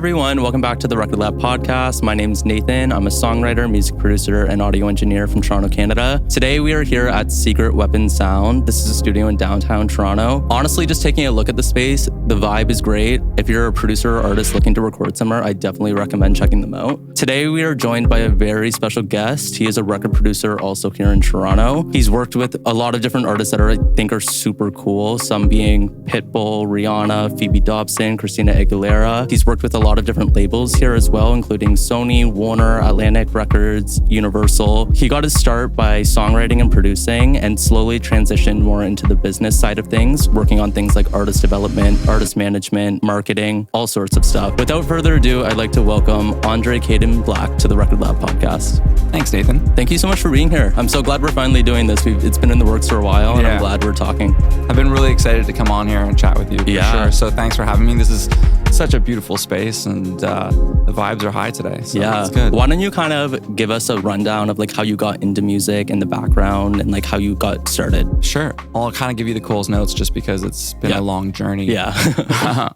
everyone. Welcome back to the Record Lab podcast. My name is Nathan. I'm a songwriter, music producer, and audio engineer from Toronto, Canada. Today, we are here at Secret Weapon Sound. This is a studio in downtown Toronto. Honestly, just taking a look at the space, the vibe is great. If you're a producer or artist looking to record somewhere, I definitely recommend checking them out. Today, we are joined by a very special guest. He is a record producer also here in Toronto. He's worked with a lot of different artists that I think are super cool, some being Pitbull, Rihanna, Phoebe Dobson, Christina Aguilera. He's worked with a lot of different labels here as well, including Sony, Warner, Atlantic Records, Universal. He got his start by songwriting and producing and slowly transitioned more into the business side of things, working on things like artist development, artist management, marketing, all sorts of stuff. Without further ado, I'd like to welcome Andre Kaden Black to the Record Lab podcast. Thanks, Nathan. Thank you so much for being here. I'm so glad we're finally doing this. It's been in the works for a while, and I'm glad we're talking. I've been really excited to come on here and chat with you, for sure. So thanks for having me. This is such a beautiful space, and the vibes are high today. So it's good. Why don't you kind of give us a rundown of like how you got into music and the background and like how you got started? Sure. I'll kind of give you the Coles notes just because it's been a long journey. Yeah.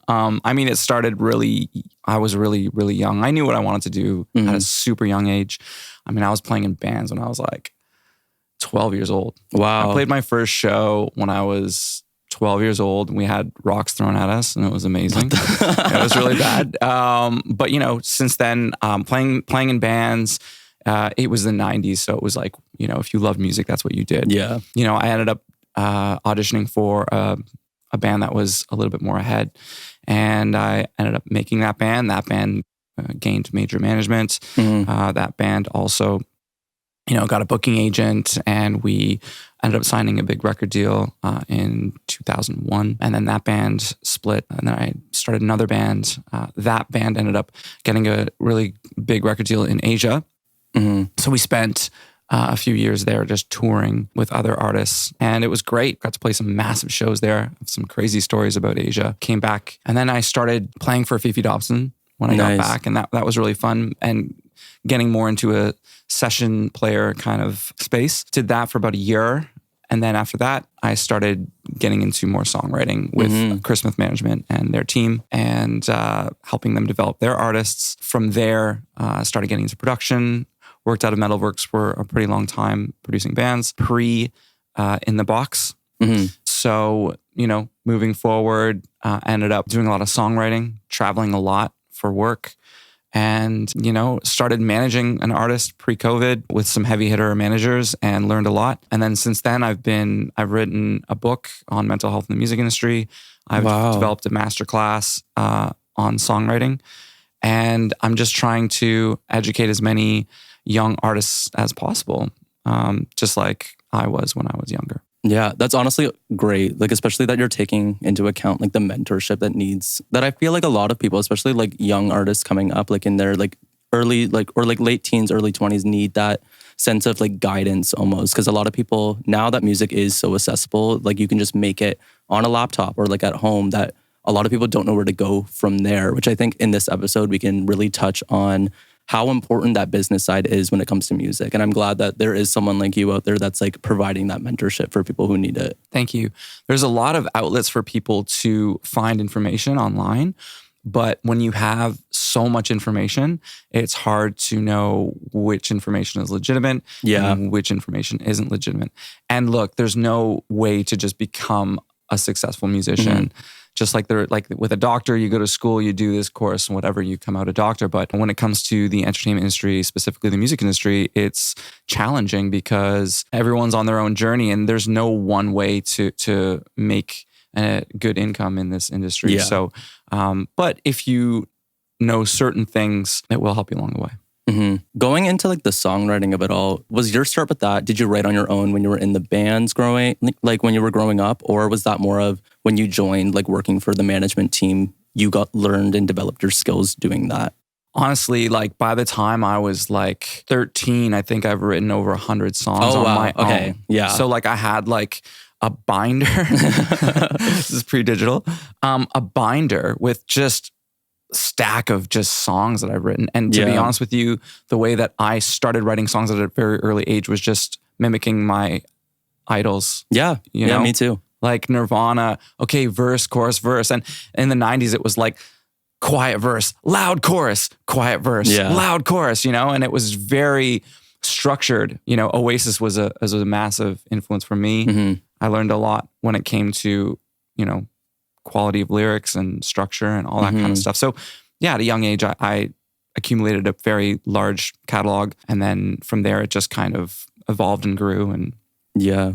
I mean, it started I was really, really young. I knew what I wanted to do at a super young age. I mean, I was playing in bands when I was like 12 years old. Wow. I played my first show when I was 12 years old. We had rocks thrown at us and it was amazing. It was really bad. But you know, since then, playing in bands, it was the 90s. So it was like, you know, if you loved music, that's what you did. Yeah. You know, I ended up auditioning for a band that was a little bit more ahead. And I ended up making that band. That band gained major management. That band also, you know, got a booking agent, and we ended up signing a big record deal in 2001. And then that band split, and then I started another band. That band ended up getting a really big record deal in Asia. So we spent a few years there just touring with other artists, and it was great. Got to play some massive shows there. Some crazy stories about Asia. Came back, and then I started playing for Phoebe Dobson when I got back, and that was really fun, and getting more into a session player kind of space. Did that for about a year. And then after that, I started getting into more songwriting with Chris Smith Management and their team, and helping them develop their artists. From there, started getting into production. Worked out of Metalworks for a pretty long time, producing bands, in the box. So, you know, moving forward, ended up doing a lot of songwriting, traveling a lot for work, and, you know, started managing an artist pre-COVID with some heavy hitter managers and learned a lot. And then since then, I've written a book on mental health in the music industry. I've developed a masterclass on songwriting, and I'm just trying to educate as many young artists as possible, just like I was when I was younger. Yeah, that's honestly great. Like, especially that you're taking into account like the mentorship that I feel like a lot of people, especially like young artists coming up, like in their like early, like, or like late teens, early 20s, need that sense of like guidance almost. Because a lot of people, now that music is so accessible, like you can just make it on a laptop or like at home, that a lot of people don't know where to go from there, which I think in this episode we can really touch on how important that business side is when it comes to music. And I'm glad that there is someone like you out there that's like providing that mentorship for people who need it. Thank you. There's a lot of outlets for people to find information online, but when you have so much information, it's hard to know which information is legitimate and which information isn't legitimate. And look, there's no way to just become a successful musician. Just like with a doctor, you go to school, you do this course and whatever, you come out a doctor. But when it comes to the entertainment industry, specifically the music industry, it's challenging because everyone's on their own journey, and there's no one way to make a good income in this industry. So, but if you know certain things, it will help you along the way. Going into like the songwriting of it all, was your start with that? Did you write on your own when you were in the bands like when you were growing up? Or was that more of when you joined, like working for the management team, you learned and developed your skills doing that? Honestly, like by the time I was like 13, I think I've written over 100 songs on my own. Yeah. So like I had like a binder. This is pre-digital. A binder with just stack of just songs that I've written. And to be honest with you, the way that I started writing songs at a very early age was just mimicking my idols. Yeah. You know? Me too. Like Nirvana, okay, verse, chorus, verse. And in the 90s, it was like quiet verse, loud chorus, quiet verse, Yeah. loud chorus, and it was very structured. Oasis was a massive influence for me. Mhm. I learned a lot when it came to, quality of lyrics and structure and all that kind of stuff. So yeah, at a young age, I accumulated a very large catalog. And then from there, it just kind of evolved and grew. And Yeah,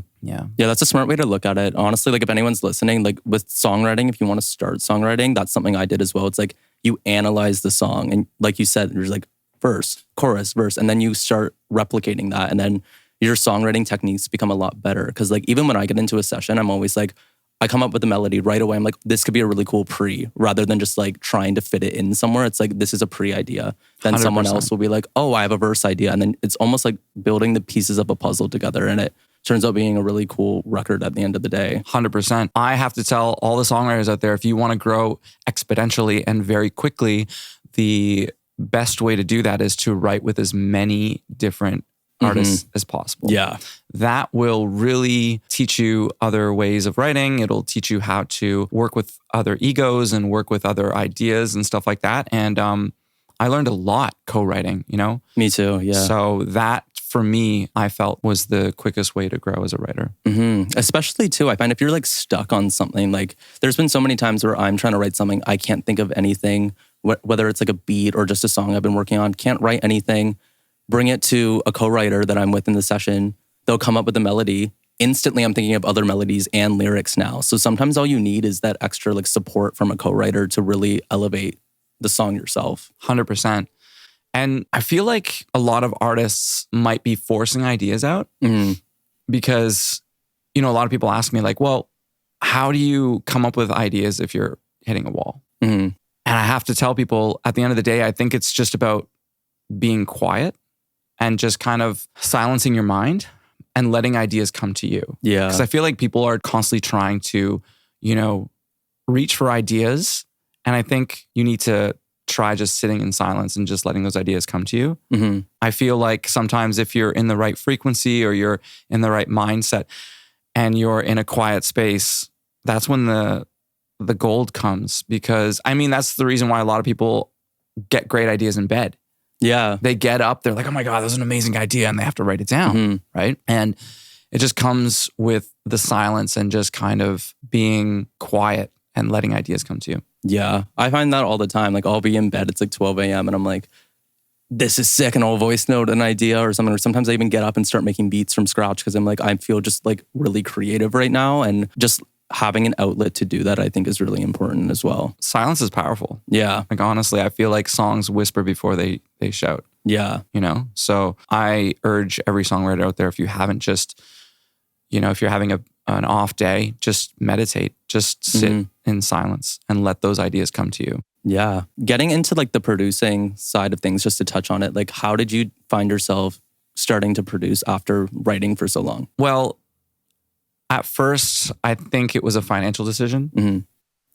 that's a smart way to look at it. Honestly, like if anyone's listening, like with songwriting, if you want to start songwriting, that's something I did as well. It's like you analyze the song and like you said, there's like verse, chorus, verse, and then you start replicating that. And then your songwriting techniques become a lot better. Because like even when I get into a session, I'm always like, I come up with the melody right away. I'm like, this could be a really cool pre, rather than just like trying to fit it in somewhere. It's like, this is a pre idea. Then 100%. someone else will be like, oh, I have a verse idea. And then it's almost like building the pieces of a puzzle together. And it turns out being a really cool record at the end of the day. 100%. I have to tell all the songwriters out there, if you want to grow exponentially and very quickly, the best way to do that is to write with as many different artists as possible. Yeah. That will really teach you other ways of writing. It'll teach you how to work with other egos and work with other ideas and stuff like that. And I learned a lot co-writing, Me too. Yeah. So that for me, I felt was the quickest way to grow as a writer. Especially too, I find if you're like stuck on something, like there's been so many times where I'm trying to write something, I can't think of anything, whether it's like a beat or just a song I've been working on, can't write anything. Bring it to a co-writer that I'm with in the session. They'll come up with a melody. Instantly, I'm thinking of other melodies and lyrics now. So sometimes all you need is that extra like support from a co-writer to really elevate the song yourself. 100%. And I feel like a lot of artists might be forcing ideas out because, a lot of people ask me like, well, how do you come up with ideas if you're hitting a wall? And I have to tell people at the end of the day, I think it's just about being quiet and just kind of silencing your mind and letting ideas come to you. Yeah. Because I feel like people are constantly trying to, reach for ideas. And I think you need to try just sitting in silence and just letting those ideas come to you. I feel like sometimes if you're in the right frequency or you're in the right mindset and you're in a quiet space, that's when the gold comes. Because that's the reason why a lot of people get great ideas in bed. Yeah. They get up, they're like, oh my God, that's an amazing idea. And they have to write it down, right? And it just comes with the silence and just kind of being quiet and letting ideas come to you. Yeah. I find that all the time. Like I'll be in bed, it's like 12 a.m. and I'm like, this is sick. And I'll voice note an idea or something. Or sometimes I even get up and start making beats from scratch because I'm like, I feel just like really creative right now. And just having an outlet to do that, I think is really important as well. Silence is powerful. Yeah. Like honestly, I feel like songs whisper before they shout. Yeah. So I urge every songwriter out there, if you haven't just, if you're having an off day, just meditate, just sit in silence and let those ideas come to you. Yeah. Getting into like the producing side of things, just to touch on it, like how did you find yourself starting to produce after writing for so long? Well, at first, I think it was a financial decision.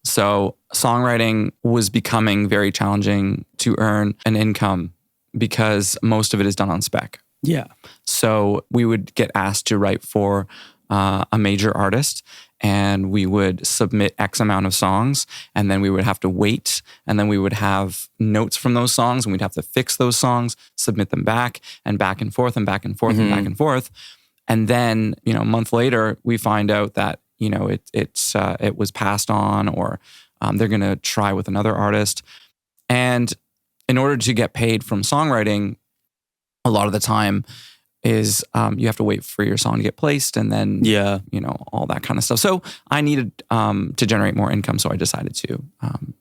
So songwriting was becoming very challenging to earn an income because most of it is done on spec. Yeah. So we would get asked to write for a major artist and we would submit X amount of songs and then we would have to wait and then we would have notes from those songs and we'd have to fix those songs, submit them back and forth and back and forth and back and forth. And then, a month later, we find out that, it was passed on or they're going to try with another artist. And in order to get paid from songwriting, a lot of the time is you have to wait for your song to get placed and then, all that kind of stuff. So I needed to generate more income. So I decided to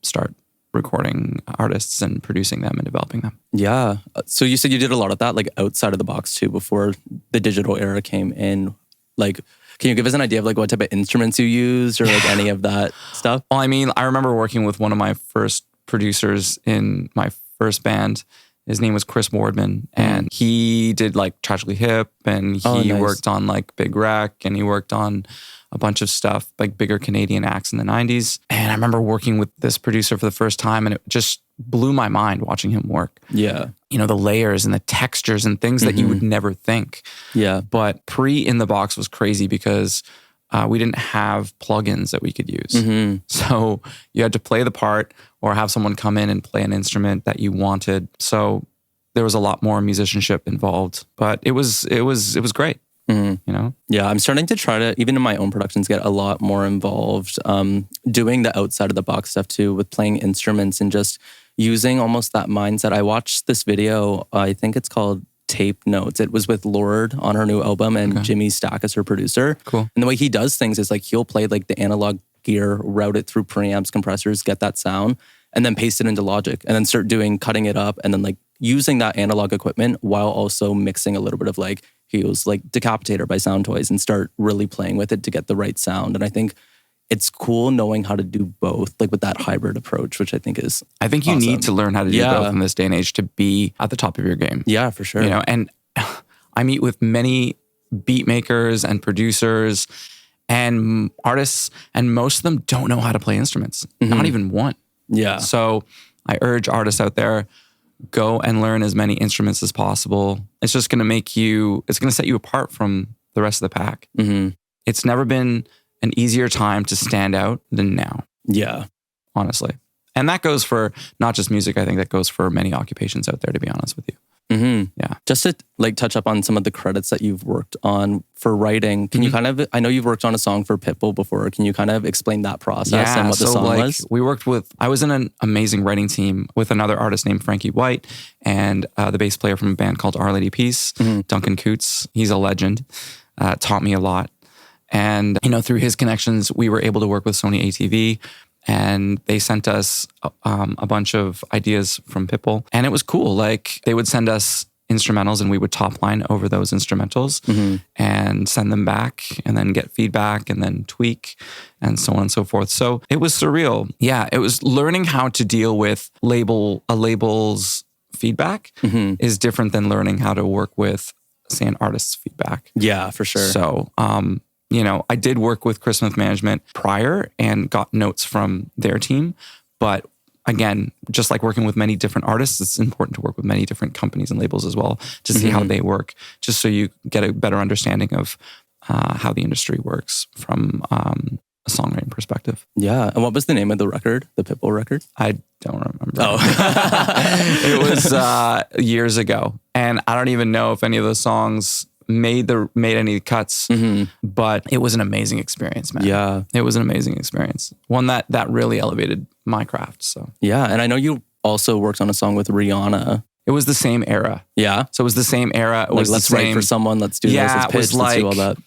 start recording artists and producing them and developing them. Yeah. So you said you did a lot of that like outside of the box too before the digital era came in. Like, can you give us an idea of like what type of instruments you used or like any of that stuff? Well, I remember working with one of my first producers in my first band. His name was Chris Wardman and he did like Tragically Hip and he worked on like Big Wreck and he worked on a bunch of stuff, like bigger Canadian acts in the 90s. And I remember working with this producer for the first time and it just blew my mind watching him work. Yeah. The layers and the textures and things that you would never think. Yeah. But pre In the Box was crazy because we didn't have plugins that we could use. So you had to play the part or have someone come in and play an instrument that you wanted. So there was a lot more musicianship involved, but it was great. You know? Yeah, I'm starting to try to, even in my own productions, get a lot more involved, doing the outside of the box stuff too, with playing instruments and just using almost that mindset. I watched this video, I think it's called Tape Notes. It was with Lorde on her new album and Jimmy Stack as her producer. Cool. And the way he does things is like he'll play like the analog gear, route it through preamps, compressors, get that sound, and then paste it into Logic and then start cutting it up and then like using that analog equipment while also mixing a little bit of like, he was like Decapitator by Sound Toys and start really playing with it to get the right sound. And I think it's cool knowing how to do both, like with that hybrid approach, which I think is I think you need to learn how to do both in this day and age to be at the top of your game. Yeah, for sure. You know, and I meet with many beat makers and producers and artists, and most of them don't know how to play instruments, not even one. Yeah. So I urge artists out there, go and learn as many instruments as possible. It's just going to set you apart from the rest of the pack. It's never been an easier time to stand out than now. Yeah. Honestly. And that goes for not just music. I think that goes for many occupations out there, to be honest with you. Yeah. Just to like touch up on some of the credits that you've worked on for writing, can you kind of, I know you've worked on a song for Pitbull before. Can you kind of explain that process and what the song was? I was in an amazing writing team with another artist named Frankie White and the bass player from a band called Our Lady Peace, Duncan Coots. He's a legend, taught me a lot. And, you know, through his connections, we were able to work with Sony ATV, and they sent us a bunch of ideas from Pitbull. And it was cool. Like, they would send us instrumentals and we would top line over those instrumentals and send them back and then get feedback and then tweak and so on and so forth. So it was surreal. Yeah, it was learning how to deal with a label's feedback is different than learning how to work with, say, an artist's feedback. Yeah, for sure. So, you know, I did work with Chris Smith Management prior and got notes from their team. But again, just like working with many different artists, it's important to work with many different companies and labels as well to see how they work, just so you get a better understanding of how the industry works from a songwriting perspective. Yeah. And what was the name of the record, the Pitbull record? I don't remember. Oh. It was years ago. And I don't even know if any of those songs made any cuts, but it was an amazing experience, man. Yeah. It was an amazing experience. One that really elevated my craft. So yeah. And I know you also worked on a song with Rihanna. It was the same era. Yeah. So it was the same era. It was let's write for someone, let's do this, let's pitch, it was let's do all that.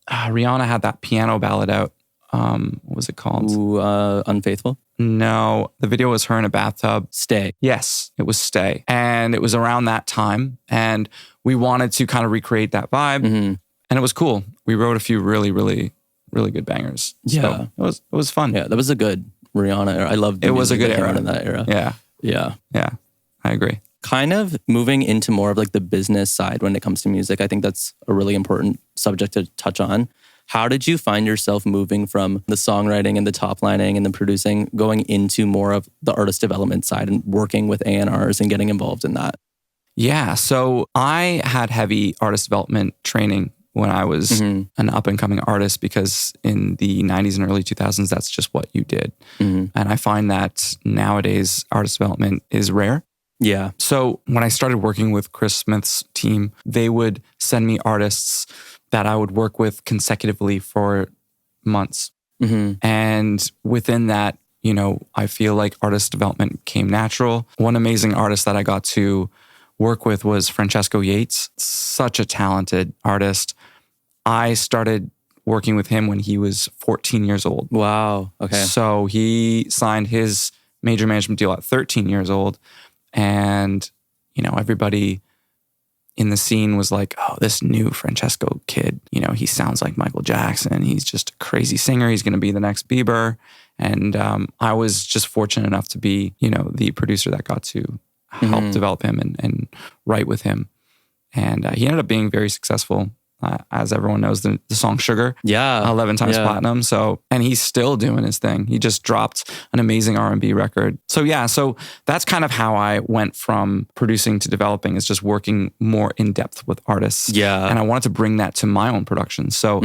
Rihanna had that piano ballad out. What was it called? Ooh, Unfaithful? No, the video was her in a bathtub. Stay. Yes, it was Stay. And it was around that time. And we wanted to kind of recreate that vibe. And it was cool. We wrote a few really, really, really good bangers. Yeah. So it was fun. Yeah, that was a good Rihanna era. I loved it. Was a good era in that era. Yeah. Yeah. Yeah. I agree. Kind of moving into more of like the business side when it comes to music. I think that's a really important subject to touch on. How did you find yourself moving from the songwriting and the top lining and the producing, going into more of the artist development side and working with A&Rs and getting involved in that? Yeah. So I had heavy artist development training when I was an up and coming artist, because in the 90s and early 2000s, that's just what you did. And I find that nowadays artist development is rare. Yeah. So when I started working with Chris Smith's team, they would send me artists that I would work with consecutively for months. And within that, you know, I feel like artist development came natural. One amazing artist that I got to work with was Francesco Yates, such a talented artist. I started working with him when he was 14 years old. Wow. Okay. So he signed his major management deal at 13 years old. And, you know, everybody in the scene was like, oh, this new Francesco kid, you know, he sounds like Michael Jackson. He's just a crazy singer. He's going to be the next Bieber. And I was just fortunate enough to be, you know, the producer that got to help develop him and write with him. And he ended up being very successful as everyone knows, the song Sugar. Yeah. 11 times platinum. So, and he's still doing his thing. He just dropped an amazing R&B record. So yeah, so that's kind of how I went from producing to developing, is just working more in depth with artists. Yeah. And I wanted to bring that to my own production. So,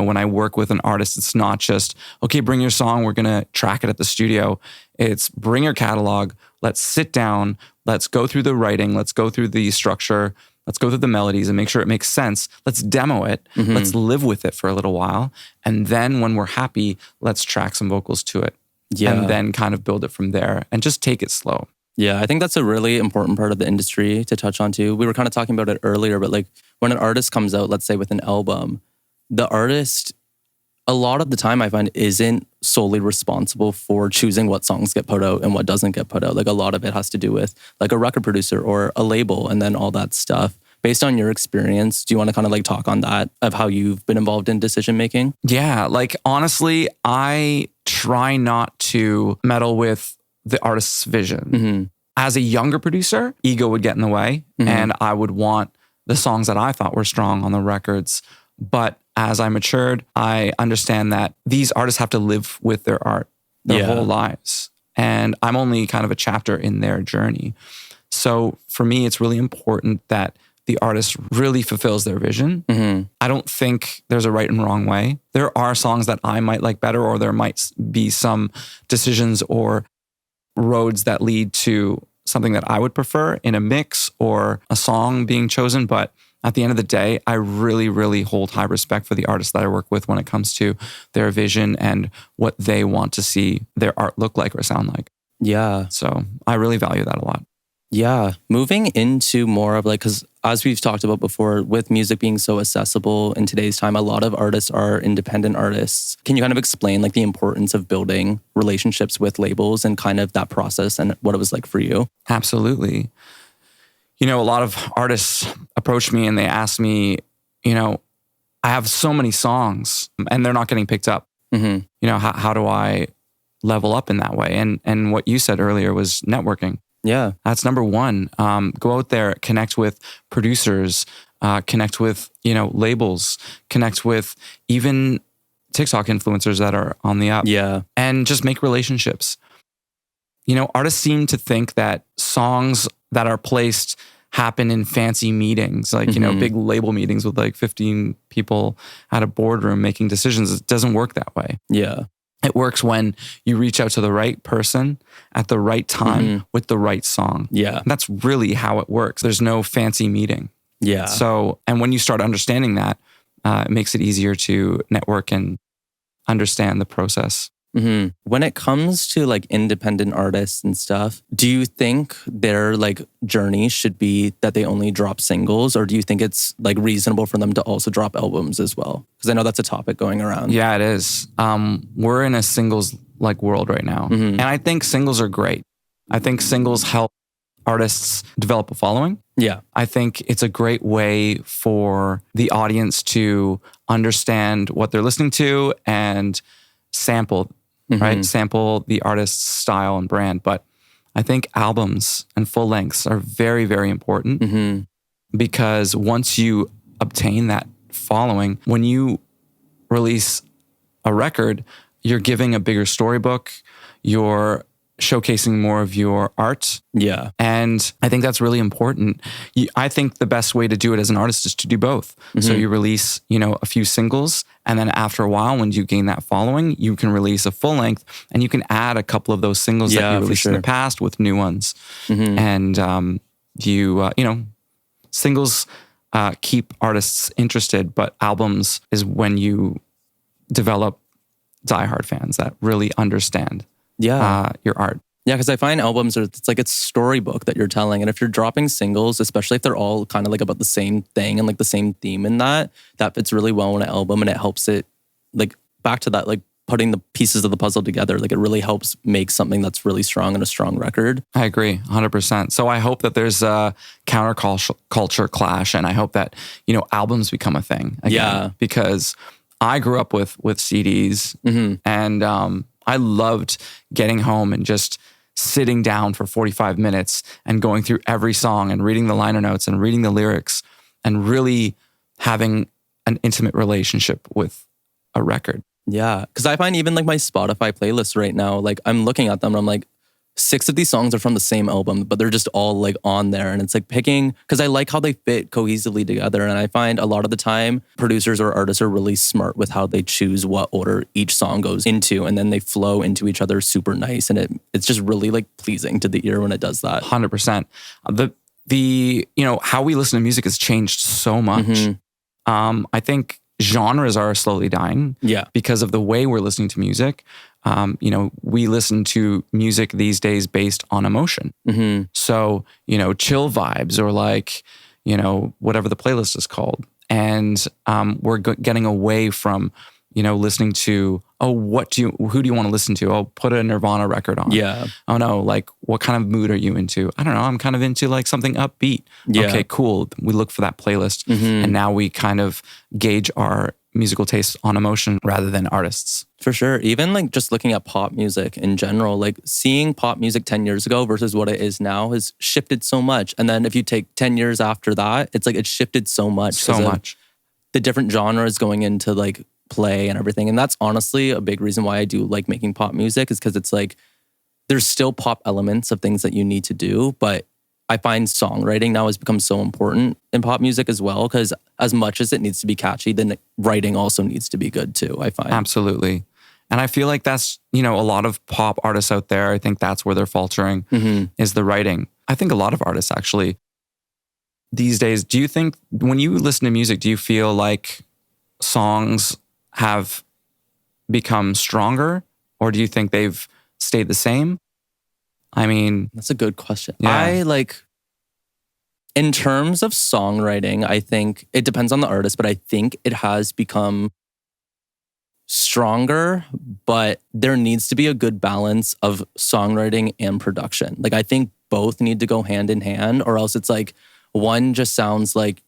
when I work with an artist, it's not just, okay, bring your song, we're going to track it at the studio. It's bring your catalog, let's sit down, let's go through the writing, let's go through the structure, let's go through the melodies and make sure it makes sense. Let's demo it. Let's live with it for a little while. And then when we're happy, let's track some vocals to it. Yeah. And then kind of build it from there and just take it slow. Yeah, I think that's a really important part of the industry to touch on too. We were kind of talking about it earlier, but like when an artist comes out, let's say with an album, the artist, a lot of the time I find, isn't solely responsible for choosing what songs get put out and what doesn't get put out. Like a lot of it has to do with like a record producer or a label and then all that stuff. Based on your experience, do you want to kind of like talk on that, of how you've been involved in decision making? Yeah, like honestly, I try not to meddle with the artist's vision. As a younger producer, ego would get in the way and I would want the songs that I thought were strong on the records. But as I matured, I understand that these artists have to live with their art their whole lives. And I'm only kind of a chapter in their journey. So for me, it's really important that the artist really fulfills their vision. I don't think there's a right and wrong way. There are songs that I might like better, or there might be some decisions or roads that lead to something that I would prefer in a mix or a song being chosen. But at the end of the day, I really, really hold high respect for the artists that I work with when it comes to their vision and what they want to see their art look like or sound like. Yeah. So I really value that a lot. Yeah. Moving into more of like, because as we've talked about before, with music being so accessible in today's time, a lot of artists are independent artists. Can you kind of explain like the importance of building relationships with labels and kind of that process and what it was like for you? Absolutely. A lot of artists approach me and they ask me, I have so many songs and they're not getting picked up. How do I level up in that way? And what you said earlier was networking. Yeah. That's number one. Go out there, connect with producers, connect with, labels, connect with even TikTok influencers that are on the up. Yeah. And just make relationships. Artists seem to think that songs that are placed happen in fancy meetings, like, big label meetings with like 15 people at a boardroom making decisions. It doesn't work that way. Yeah. It works when you reach out to the right person at the right time with the right song. Yeah. And that's really how it works. There's no fancy meeting. Yeah. So, and when you start understanding that, it makes it easier to network and understand the process. When it comes to like independent artists and stuff, do you think their like journey should be that they only drop singles, or do you think it's like reasonable for them to also drop albums as well? Because I know that's a topic going around. Yeah, it is. We're in a singles like world right now. And I think singles are great. I think singles help artists develop a following. Yeah. I think it's a great way for the audience to understand what they're listening to and sample, right? Sample the artist's style and brand. But I think albums and full lengths are very, very important because once you obtain that following, when you release a record, you're giving a bigger storybook, you're showcasing more of your art. Yeah. And I think that's really important. I think the best way to do it as an artist is to do both. So you release, a few singles, and then after a while, when you gain that following, you can release a full length and you can add a couple of those singles that you released in the past with new ones. And singles keep artists interested, but albums is when you develop diehard fans that really understand your art. Yeah, because I find albums it's like it's storybook that you're telling. And if you're dropping singles, especially if they're all kind of like about the same thing and like the same theme in that fits really well in an album, and it helps it like back to that, like putting the pieces of the puzzle together. Like it really helps make something that's really strong and a strong record. I agree 100%. So I hope that there's a counterculture clash, and I hope that, albums become a thing again, because I grew up with CDs and I loved getting home and just sitting down for 45 minutes and going through every song and reading the liner notes and reading the lyrics and really having an intimate relationship with a record. Yeah. Because I find even like my Spotify playlist right now, like I'm looking at them and I'm like, 6 of these songs are from the same album, but they're just all like on there. And it's like picking, because I like how they fit cohesively together. And I find a lot of the time producers or artists are really smart with how they choose what order each song goes into. And then they flow into each other super nice. And it's just really like pleasing to the ear when it does that. 100%. The how we listen to music has changed so much. I think genres are slowly dying because of the way we're listening to music. We listen to music these days based on emotion. So, chill vibes or like, whatever the playlist is called. And we're getting away from, listening to, who do you want to listen to? Oh, put a Nirvana record on. Yeah. Oh no, like what kind of mood are you into? I don't know. I'm kind of into like something upbeat. Yeah. Okay, cool. We look for that playlist. And now we kind of gauge our musical tastes on emotion rather than artists. For sure. Even like just looking at pop music in general, like seeing pop music 10 years ago versus what it is now has shifted so much. And then if you take 10 years after that, it's like it shifted so much. So much. The different genres going into like play and everything. And that's honestly a big reason why I do like making pop music, is because it's like there's still pop elements of things that you need to do, but I find songwriting now has become so important in pop music as well, because as much as it needs to be catchy, then writing also needs to be good too, I find. Absolutely. And I feel like that's, a lot of pop artists out there, I think that's where they're faltering is the writing. I think a lot of artists actually these days, do you think when you listen to music, do you feel like songs have become stronger, or do you think they've stayed the same? I mean, that's a good question. Yeah. In terms of songwriting, I think it depends on the artist, but I think it has become stronger, but there needs to be a good balance of songwriting and production. Like I think both need to go hand in hand, or else it's like one just sounds like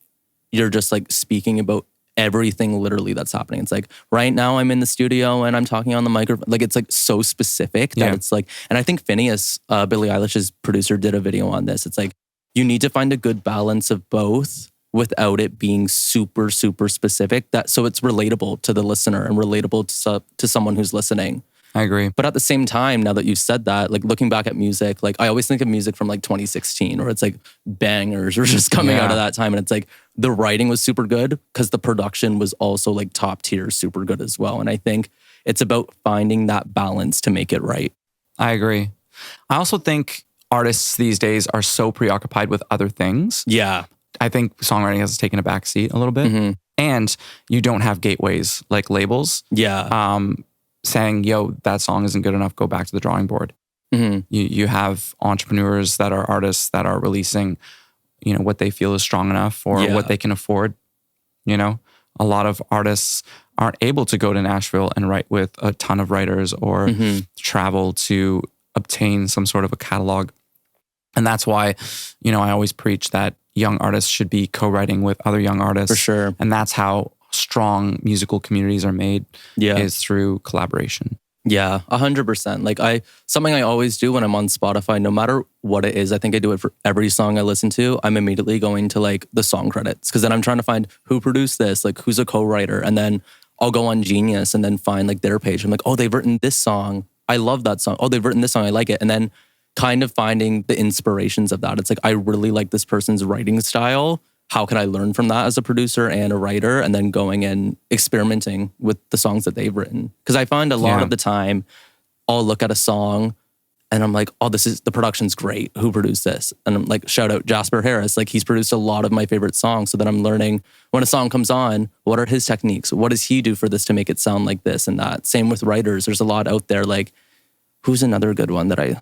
you're just like speaking about everything literally that's happening. It's like right now I'm in the studio and I'm talking on the microphone. Like it's like so specific that it's like, and I think Phineas, Billie Eilish's producer, did a video on this. It's like you need to find a good balance of both without it being super, super specific, that so it's relatable to the listener and relatable to someone who's listening. I agree. But at the same time, now that you've said that, like looking back at music, like I always think of music from like 2016, or it's like bangers are just coming out of that time. And it's like the writing was super good because the production was also like top tier, super good as well. And I think it's about finding that balance to make it right. I agree. I also think artists these days are so preoccupied with other things. Yeah. I think songwriting has taken a backseat a little bit. And you don't have gateways like labels. Yeah. Saying, yo, that song isn't good enough, go back to the drawing board. You have entrepreneurs that are artists that are releasing, what they feel is strong enough or what they can afford. A lot of artists aren't able to go to Nashville and write with a ton of writers or travel to obtain some sort of a catalog. And that's why, I always preach that young artists should be co-writing with other young artists. For sure. And that's how strong musical communities are made, is through collaboration. Yeah, 100%. Like something I always do when I'm on Spotify, no matter what it is, I think I do it for every song I listen to. I'm immediately going to like the song credits, because then I'm trying to find who produced this, like who's a co-writer. And then I'll go on Genius and then find like their page. I'm like, oh, they've written this song. I love that song. Oh, they've written this song. I like it. And then kind of finding the inspirations of that. It's like, I really like this person's writing style. How can I learn from that as a producer and a writer? And then going and experimenting with the songs that they've written. Because I find a lot of the time, I'll look at a song and I'm like, oh, the production's great. Who produced this? And I'm like, shout out Jasper Harris. Like he's produced a lot of my favorite songs. So then I'm learning when a song comes on, what are his techniques? What does he do for this to make it sound like this and that? Same with writers. There's a lot out there. Like who's another good one that I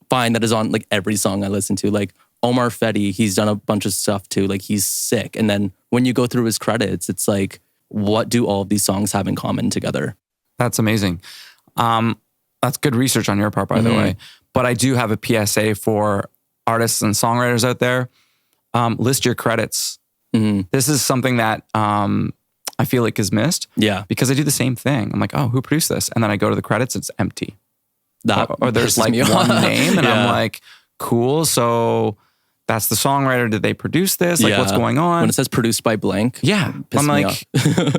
find that is on like every song I listen to? Like Omar Fetty, he's done a bunch of stuff too. Like he's sick. And then when you go through his credits, it's like, what do all of these songs have in common together? That's amazing. That's good research on your part, by the way. But I do have a PSA for artists and songwriters out there. List your credits. This is something that I feel like is missed. Yeah. Because I do the same thing. I'm like, oh, who produced this? And then I go to the credits, it's empty. Or there's like one name and I'm like, cool. So that's the songwriter. Did they produce this? Like, what's going on? When it says produced by blank. Yeah. I'm like,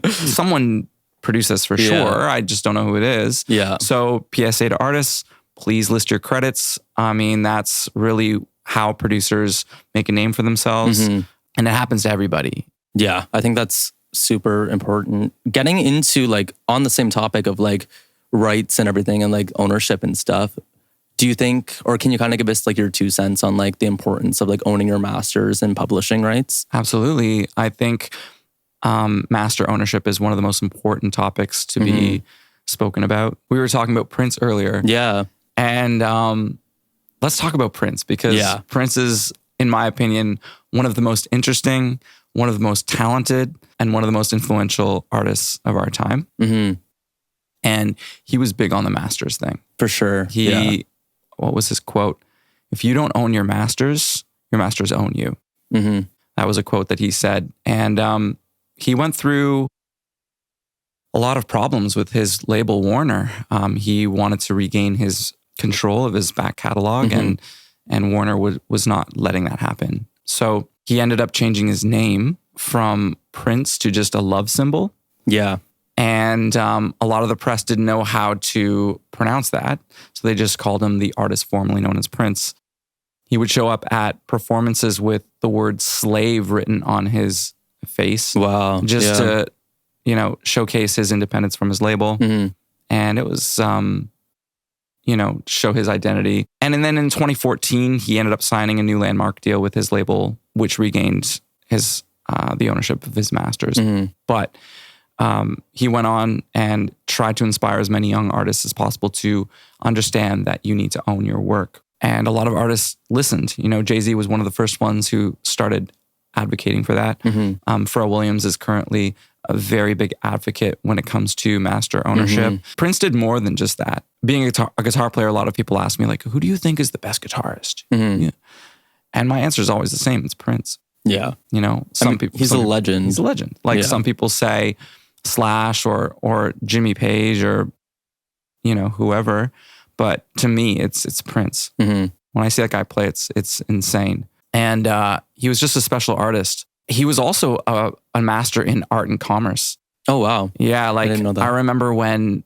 someone produced this for sure. I just don't know who it is. Yeah. So PSA to artists, please list your credits. I mean, that's really how producers make a name for themselves. And it happens to everybody. Yeah. I think that's super important. Getting into like on the same topic of like rights and everything and like ownership and stuff. Do you think, or can you kind of give us like your 2 cents on like the importance of like owning your masters and publishing rights? Absolutely. I think master ownership is one of the most important topics to be spoken about. We were talking about Prince earlier. Yeah. And let's talk about Prince because Prince is, in my opinion, one of the most interesting, one of the most talented, and one of the most influential artists of our time. And he was big on the masters thing. For sure. What was his quote? If you don't own your masters own you. That was a quote that he said. And he went through a lot of problems with his label Warner. He wanted to regain his control of his back catalog and Warner was not letting that happen. So he ended up changing his name from Prince to just a love symbol. Yeah. And a lot of the press didn't know how to pronounce that. So they just called him the artist formerly known as Prince. He would show up at performances with the word slave written on his face. Wow. Just to, showcase his independence from his label. And it was, show his identity. And then in 2014, he ended up signing a new landmark deal with his label, which regained his the ownership of his masters. But he went on and tried to inspire as many young artists as possible to understand that you need to own your work. And a lot of artists listened. Jay-Z was one of the first ones who started advocating for that. Pharrell Williams is currently a very big advocate when it comes to master ownership. Prince did more than just that. Being a guitar player, a lot of people ask me, like, who do you think is the best guitarist? And my answer is always the same. It's Prince. Yeah. Some people... He's a legend. He's a legend. Like some people say Slash or Jimmy Page or, whoever. But to me, it's Prince. When I see that guy play, it's insane. And he was just a special artist. He was also a master in art and commerce. Oh, wow. Yeah, like I didn't know that. I remember when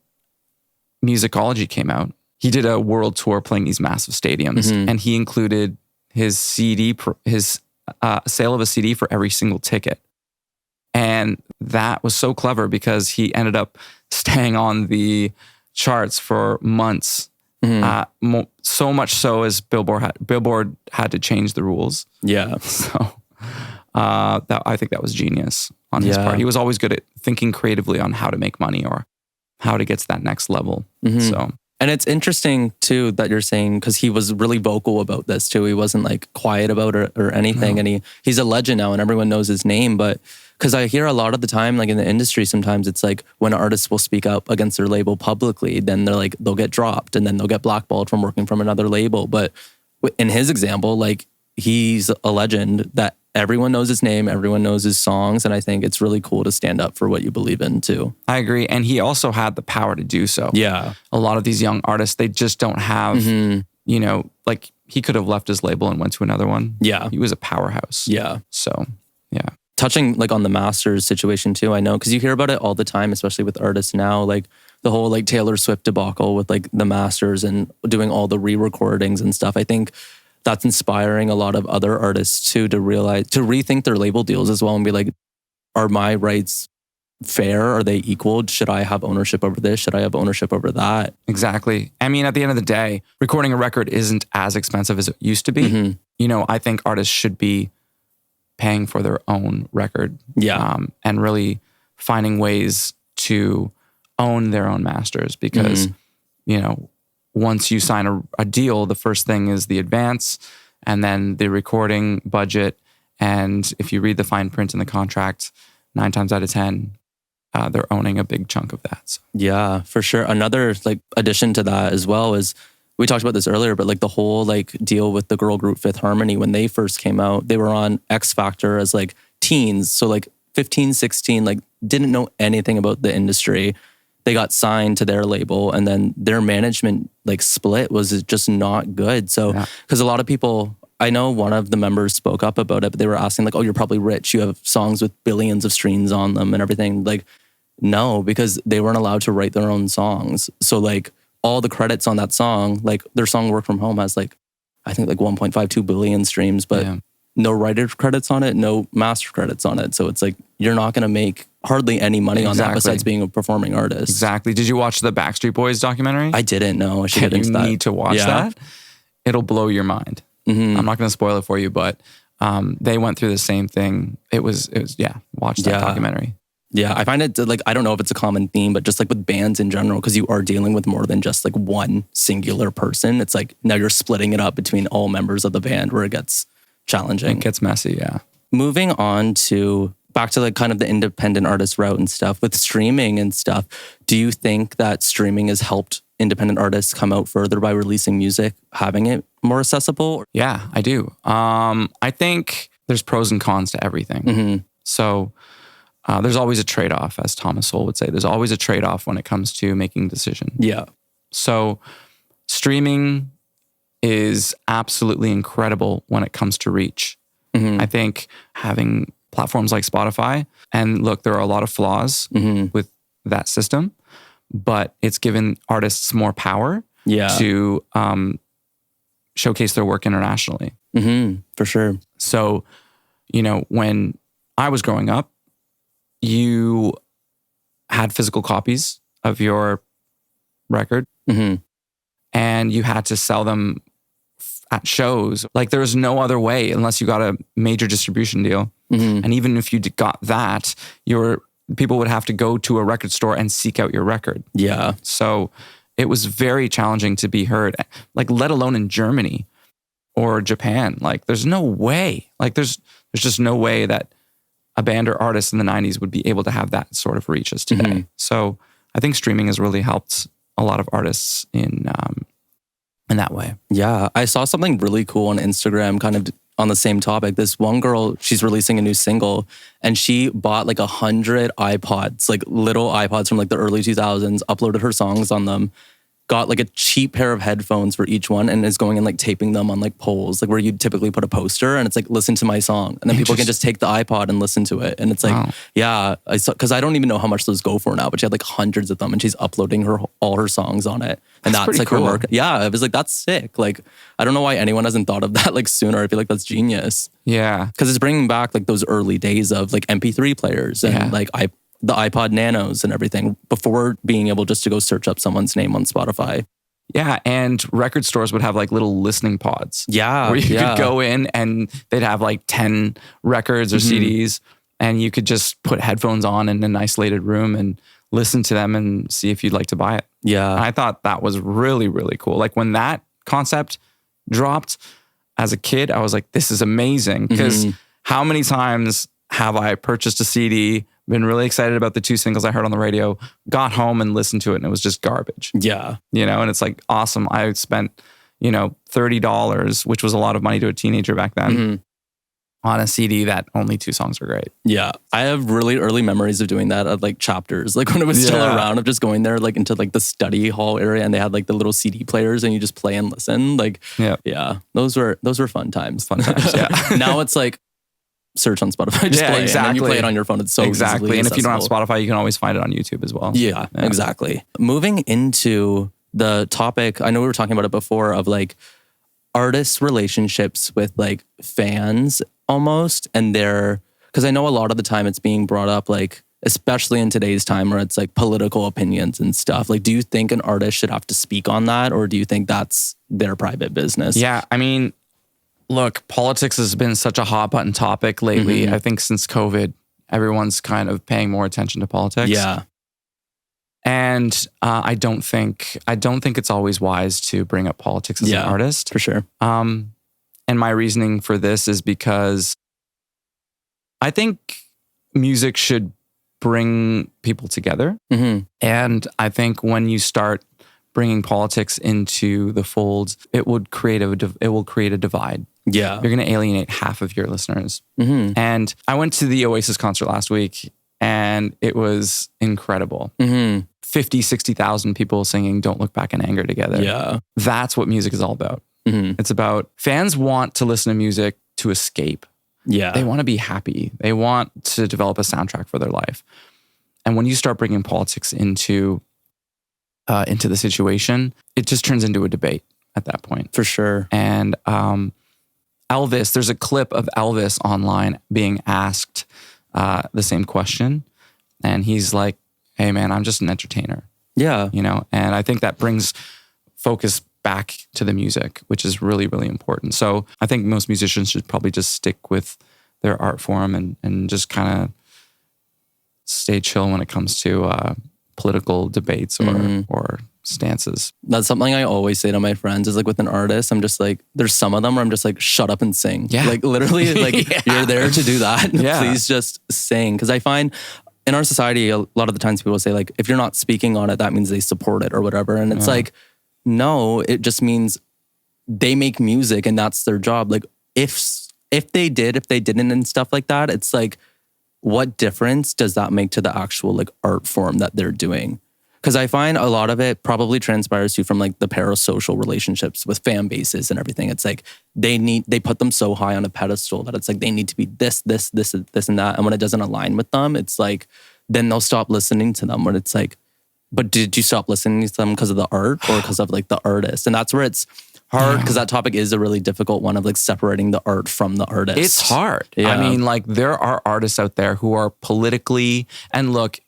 Musicology came out, he did a world tour playing these massive stadiums. And he included his CD, his sale of a CD for every single ticket. And that was so clever because he ended up staying on the charts for months. So much so as Billboard had to change the rules. Yeah. So I think that was genius on his part. He was always good at thinking creatively on how to make money or how to get to that next level. So. And it's interesting too that you're saying, because he was really vocal about this too. He wasn't like quiet about it or anything. And he's a legend now and everyone knows his name. But because I hear a lot of the time, like in the industry, sometimes it's like when artists will speak up against their label publicly, then they'll get dropped and then they'll get blackballed from working from another label. But in his example, like he's a legend that everyone knows his name, everyone knows his songs. And I think it's really cool to stand up for what you believe in too. I agree. And he also had the power to do so. Yeah. A lot of these young artists, they just don't have, like he could have left his label and went to another one. Yeah. He was a powerhouse. Yeah. So, yeah. Touching like on the masters situation too, I know, because you hear about it all the time, especially with artists now, like the whole like Taylor Swift debacle with like the masters and doing all the re-recordings and stuff. I think that's inspiring a lot of other artists too to realize, to rethink their label deals as well and be like, are my rights fair? Are they equal? Should I have ownership over this? Should I have ownership over that? Exactly. I mean, at the end of the day, recording a record isn't as expensive as it used to be. I think artists should be paying for their own record. Yeah. And really finding ways to own their own masters because, once you sign a deal, the first thing is the advance and then the recording budget. And if you read the fine print in the contract, 9 times out of 10, they're owning a big chunk of that. So. Yeah, for sure. Another like addition to that as well is, we talked about this earlier, but like the whole like deal with the girl group Fifth Harmony, when they first came out, they were on X Factor as like teens. So like 15, 16, like didn't know anything about the industry. They got signed to their label and then their management like split was just not good. So, because a lot of people I know one of the members spoke up about it, but they were asking like, oh, you're probably rich. You have songs with billions of streams on them and everything. Like, no, because they weren't allowed to write their own songs. So like all the credits on that song, like their song Work From Home has like, I think like 1.52 billion streams, but no writer credits on it, no master credits on it. So it's like, you're not going to make hardly any money on that besides being a performing artist. Exactly. Did you watch the Backstreet Boys documentary? I didn't know. I should get into that. You need to watch that. It'll blow your mind. I'm not going to spoil it for you, but they went through the same thing. It was watch that documentary. Yeah, I find it like, I don't know if it's a common theme, but just like with bands in general, because you are dealing with more than just like one singular person. It's like now you're splitting it up between all members of the band where it gets challenging. It gets messy, yeah. Moving on to back to like kind of the independent artist route and stuff with streaming and stuff. Do you think that streaming has helped independent artists come out further by releasing music, having it more accessible? Yeah, I do. I think there's pros and cons to everything. So there's always a trade-off, as Thomas Sowell would say. There's always a trade-off when it comes to making decisions. Yeah. So streaming is absolutely incredible when it comes to reach. I think having platforms like Spotify, and look, there are a lot of flaws with that system, but it's given artists more power to showcase their work internationally. For sure. So, you know, when I was growing up, you had physical copies of your record and you had to sell them at shows. Like there was no other way unless you got a major distribution deal. And even if you got that, people would have to go to a record store and seek out your record. Yeah. So it was very challenging to be heard, like let alone in Germany or Japan. Like there's no way, like there's just no way that a band or artist in the 90s would be able to have that sort of reach as today. So I think streaming has really helped a lot of artists in that way. Yeah. I saw something really cool on Instagram kind of on the same topic. This one girl, she's releasing a new single and she bought like 100 iPods, like little iPods from like the early 2000s, uploaded her songs on them, got like a cheap pair of headphones for each one and is going and like taping them on like poles, like where you'd typically put a poster and it's like, listen to my song. And then people can just take the iPod and listen to it. And it's like, I saw, cause I don't even know how much those go for now, but she had like hundreds of them and she's uploading all her songs on it. And that's like cool. Her market. Yeah. I was like, that's sick. Like, I don't know why anyone hasn't thought of that like sooner. I feel like that's genius. Yeah. Cause it's bringing back like those early days of like MP3 players and like the iPod Nanos and everything before being able just to go search up someone's name on Spotify. Yeah, and record stores would have like little listening pods. Yeah. Where you could go in and they'd have like 10 records or CDs and you could just put headphones on in an isolated room and listen to them and see if you'd like to buy it. Yeah. And I thought that was really, really cool. Like when that concept dropped as a kid, I was like, this is amazing. Because how many times have I purchased a CD, been really excited about the 2 singles I heard on the radio, got home and listened to it and it was just garbage. Yeah. You know, and it's like, awesome. I spent, you know, $30, which was a lot of money to a teenager back then, on a CD that only 2 songs were great. Yeah. I have really early memories of doing that at like Chapters, like when it was still around, of just going there like into like the study hall area and they had like the little CD players and you just play and listen. Like, those were fun times. Now it's like, search on Spotify, just play it, and then you play it on your phone. It's so easily and if you don't have Spotify, you can always find it on YouTube as well. Yeah, exactly. Moving into the topic, I know we were talking about it before, of like artists' relationships with like fans almost, and because I know a lot of the time it's being brought up, like especially in today's time where it's like political opinions and stuff. Like, do you think an artist should have to speak on that, or do you think that's their private business? Yeah, I mean, look, politics has been such a hot button topic lately. I think since COVID, everyone's kind of paying more attention to politics. Yeah. And I don't think it's always wise to bring up politics as an artist. For sure. And my reasoning for this is because I think music should bring people together. And I think when you start bringing politics into the fold, it will create a divide. Yeah. You're going to alienate half of your listeners. And I went to the Oasis concert last week and it was incredible. 50, 60,000 people singing Don't Look Back in Anger together. Yeah. That's what music is all about. It's about fans want to listen to music to escape. Yeah. They want to be happy. They want to develop a soundtrack for their life. And when you start bringing politics into the situation, it just turns into a debate at that point. For sure. And Elvis, there's a clip of Elvis online being asked the same question. And he's like, hey man, I'm just an entertainer. Yeah. You know, and I think that brings focus back to the music, which is really, really important. So I think most musicians should probably just stick with their art form and just kind of stay chill when it comes to political debates or stances. That's something I always say to my friends is like with an artist, I'm just like, there's some of them where I'm just like, shut up and sing. Yeah. Like literally like you're there to do that. Yeah. Please just sing. Cause I find in our society, a lot of the times people say like, if you're not speaking on it, that means they support it or whatever. And it's like, no, it just means they make music and that's their job. Like if they didn't and stuff like that, it's like, what difference does that make to the actual like art form that they're doing? Because I find a lot of it probably transpires to from like the parasocial relationships with fan bases and everything. It's like they put them so high on a pedestal that it's like they need to be this and that. And when it doesn't align with them, it's like, then they'll stop listening to them. When it's like, but did you stop listening to them because of the art or because of like the artist? And that's where it's hard because that topic is a really difficult one of like separating the art from the artist. It's hard. Yeah. I mean, like there are artists out there who are politically, and look,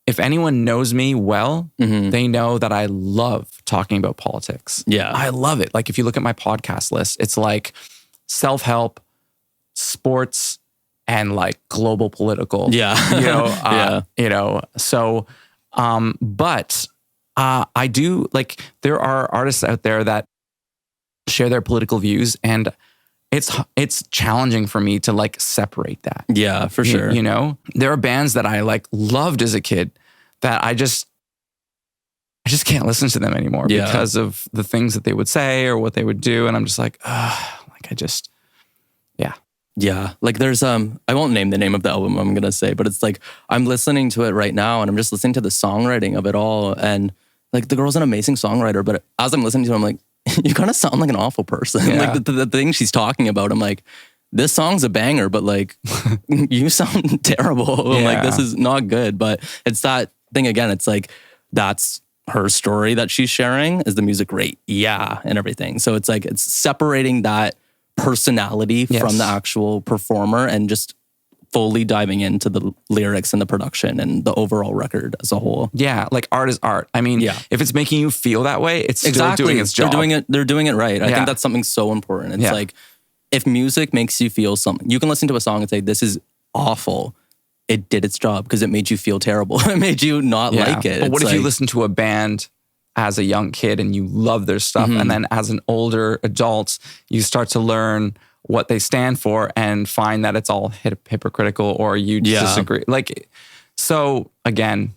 if anyone knows me well, they know that I love talking about politics. Yeah. I love it. Like if you look at my podcast list, it's like self-help, sports, and like global political. Yeah. You know, you know, so, but I do like, there are artists out there that share their political views, and it's challenging for me to like separate that. Yeah, for sure. You know, there are bands that I like loved as a kid that I just can't listen to them anymore because of the things that they would say or what they would do. And I'm just like, Yeah. Like there's, I won't name the name of the album I'm going to say, but it's like, I'm listening to it right now and I'm just listening to the songwriting of it all. And like the girl's an amazing songwriter, but as I'm listening to it, I'm like, you kind of sound like an awful person. Yeah. Like the thing she's talking about, I'm like, this song's a banger, but like you sound terrible. I'm like, this is not good. But it's that thing again. It's like, that's her story that she's sharing. Is the music great? Yeah. And everything. So it's like, it's separating that personality from the actual performer and just fully diving into the lyrics and the production and the overall record as a whole. Yeah, like art is art. I mean, if it's making you feel that way, it's still doing its job. They're doing it right. I think that's something so important. It's like, if music makes you feel something, you can listen to a song and say, this is awful. It did its job because it made you feel terrible. It made you not like it. But what if you listen to a band as a young kid and you love their stuff, and then as an older adult, you start to learn what they stand for and find that it's all hypocritical or you disagree. Like, so again,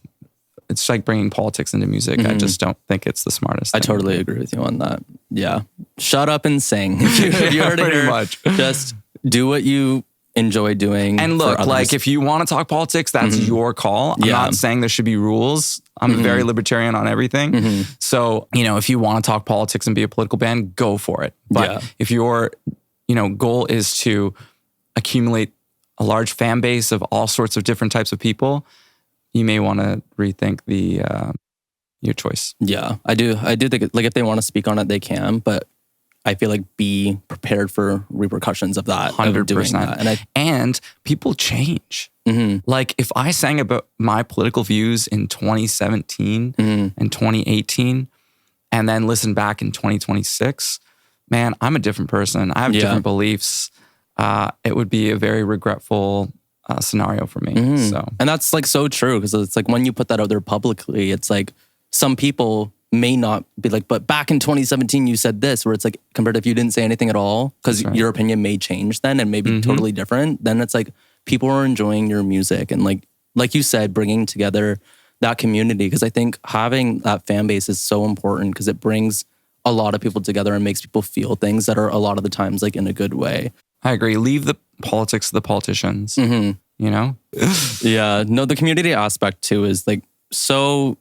it's like bringing politics into music. I just don't think it's the smartest thing. I totally agree with you on that. Yeah. Shut up and sing. If you heard it here, much. Just do what you enjoy doing. And look, like if you want to talk politics, that's your call. I'm not saying there should be rules. I'm very libertarian on everything. So, you know, if you want to talk politics and be a political band, go for it. But if your, you know, goal is to accumulate a large fan base of all sorts of different types of people, you may want to rethink your choice. Yeah, I do think like if they want to speak on it, they can, but I feel like be prepared for repercussions of that. 100%. And people change. Like if I sang about my political views in 2017 and 2018 and then listen back in 2026, man, I'm a different person. I have different beliefs. It would be a very regretful scenario for me. So, and that's like so true because it's like when you put that out there publicly, it's like some people may not be like, but back in 2017 you said this, where it's like compared to if you didn't say anything at all, because your opinion may change then and may be totally different. Then it's like people are enjoying your music and like you said, bringing together that community. Because I think having that fan base is so important because it brings a lot of people together and makes people feel things that are a lot of the times like in a good way. I agree. Leave the politics to the politicians, you know? Yeah. No, the community aspect too is like so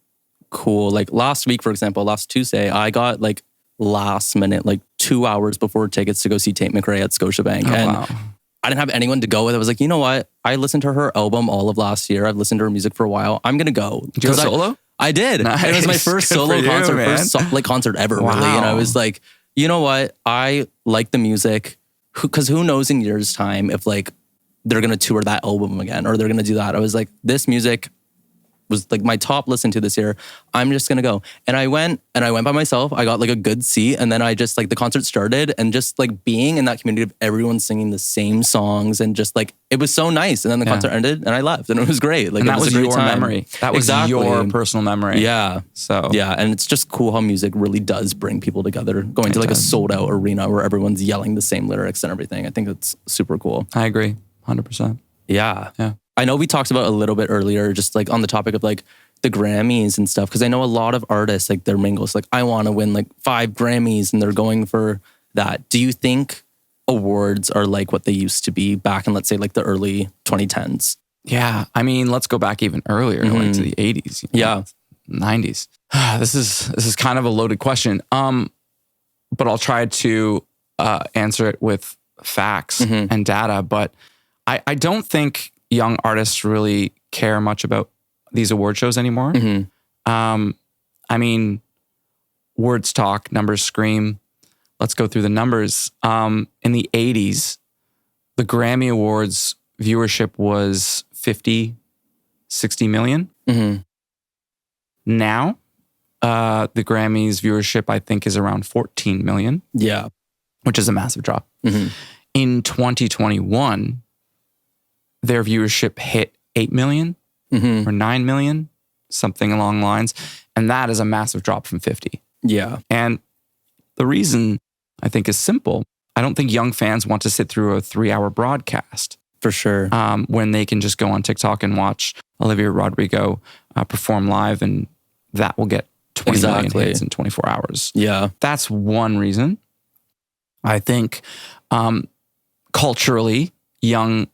cool. Like last week, for example, last Tuesday, I got like last minute like 2 hours before tickets to go see Tate McRae at Scotiabank. Wow. I didn't have anyone to go with. I was like, you know what? I listened to her album all of last year. I've listened to her music for a while. I'm going to go. Did you go solo? I did. Nice. It was my first solo concert, first concert ever, really. And I was like, you know what? I like the music. Because who knows in years' time if like they're going to tour that album again or they're going to do that. I was like, this music was like my top listen to this year. I'm just going to go. And I went by myself. I got like a good seat. And then I just like the concert started and just like being in that community of everyone singing the same songs and just like, it was so nice. And then the concert ended and I left and it was great. Like, and that was was a great your time. Memory. That was your personal memory. Yeah. So yeah. And it's just cool how music really does bring people together. Going to like a sold out arena where everyone's yelling the same lyrics and everything. I think it's super cool. I agree. 100%. Yeah. I know we talked about a little bit earlier, just like on the topic of like the Grammys and stuff. Cause I know a lot of artists, like their mingles, like I want to win like 5 Grammys and they're going for that. Do you think awards are like what they used to be back in, let's say like the early 2010s? Yeah. I mean, let's go back even earlier, like to the 80s. Yeah. 90s. This is kind of a loaded question. But I'll try to answer it with facts and data. But I don't think young artists really care much about these award shows anymore. I mean, words talk, numbers scream. Let's go through the numbers. In the 80s, the Grammy Awards viewership was 50, 60 million. Now, the Grammys viewership, I think, is around 14 million. Yeah. Which is a massive drop. In 2021, their viewership hit 8 million or 9 million, something along the lines. And that is a massive drop from 50. Yeah. And the reason I think is simple. I don't think young fans want to sit through a 3-hour broadcast. For sure. When they can just go on TikTok and watch Olivia Rodrigo perform live and that will get 20 million hits in 24 hours. Yeah. That's one reason. I think culturally, young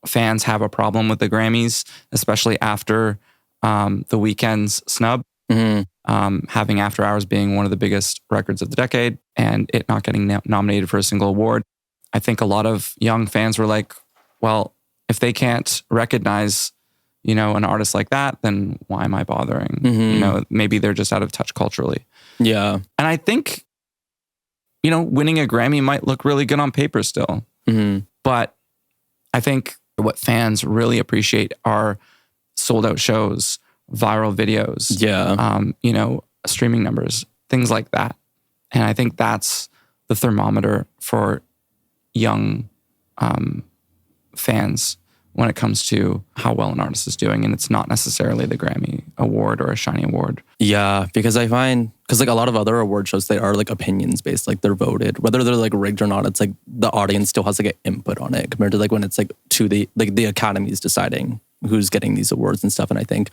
fans have a problem with the Grammys, especially after The Weeknd's snub. Having After Hours being one of the biggest records of the decade and it not getting nominated for a single award. I think a lot of young fans were like, well, if they can't recognize, you know, an artist like that, then why am I bothering? You know, maybe they're just out of touch culturally. Yeah. And I think, you know, winning a Grammy might look really good on paper still. But I think what fans really appreciate are sold out shows, viral videos, you know, streaming numbers, things like that. And I think that's the thermometer for young fans when it comes to how well an artist is doing. And it's not necessarily the Grammy award or a shiny award. Yeah, because I find, because like a lot of other award shows, they are like opinions based, like they're voted. Whether they're like rigged or not, it's like the audience still has like an input on it compared to like when it's like to the Academy's deciding who's getting these awards and stuff. And I think,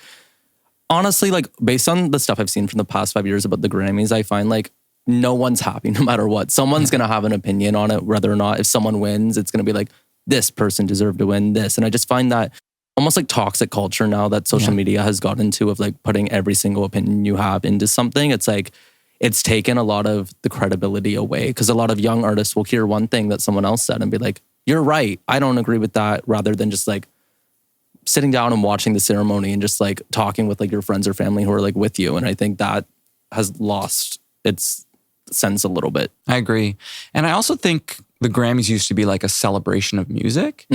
honestly, like based on the stuff I've seen from the past 5 years about the Grammys, I find like no one's happy no matter what. Someone's going to have an opinion on it, whether or not if someone wins, it's going to be like, this person deserved to win this. And I just find that almost like toxic culture now that social media has gotten into of like putting every single opinion you have into something. It's like, it's taken a lot of the credibility away because a lot of young artists will hear one thing that someone else said and be like, you're right, I don't agree with that, rather than just like sitting down and watching the ceremony and just like talking with like your friends or family who are like with you. And I think that has lost its sense a little bit. I agree. And I also think the Grammys used to be like a celebration of music,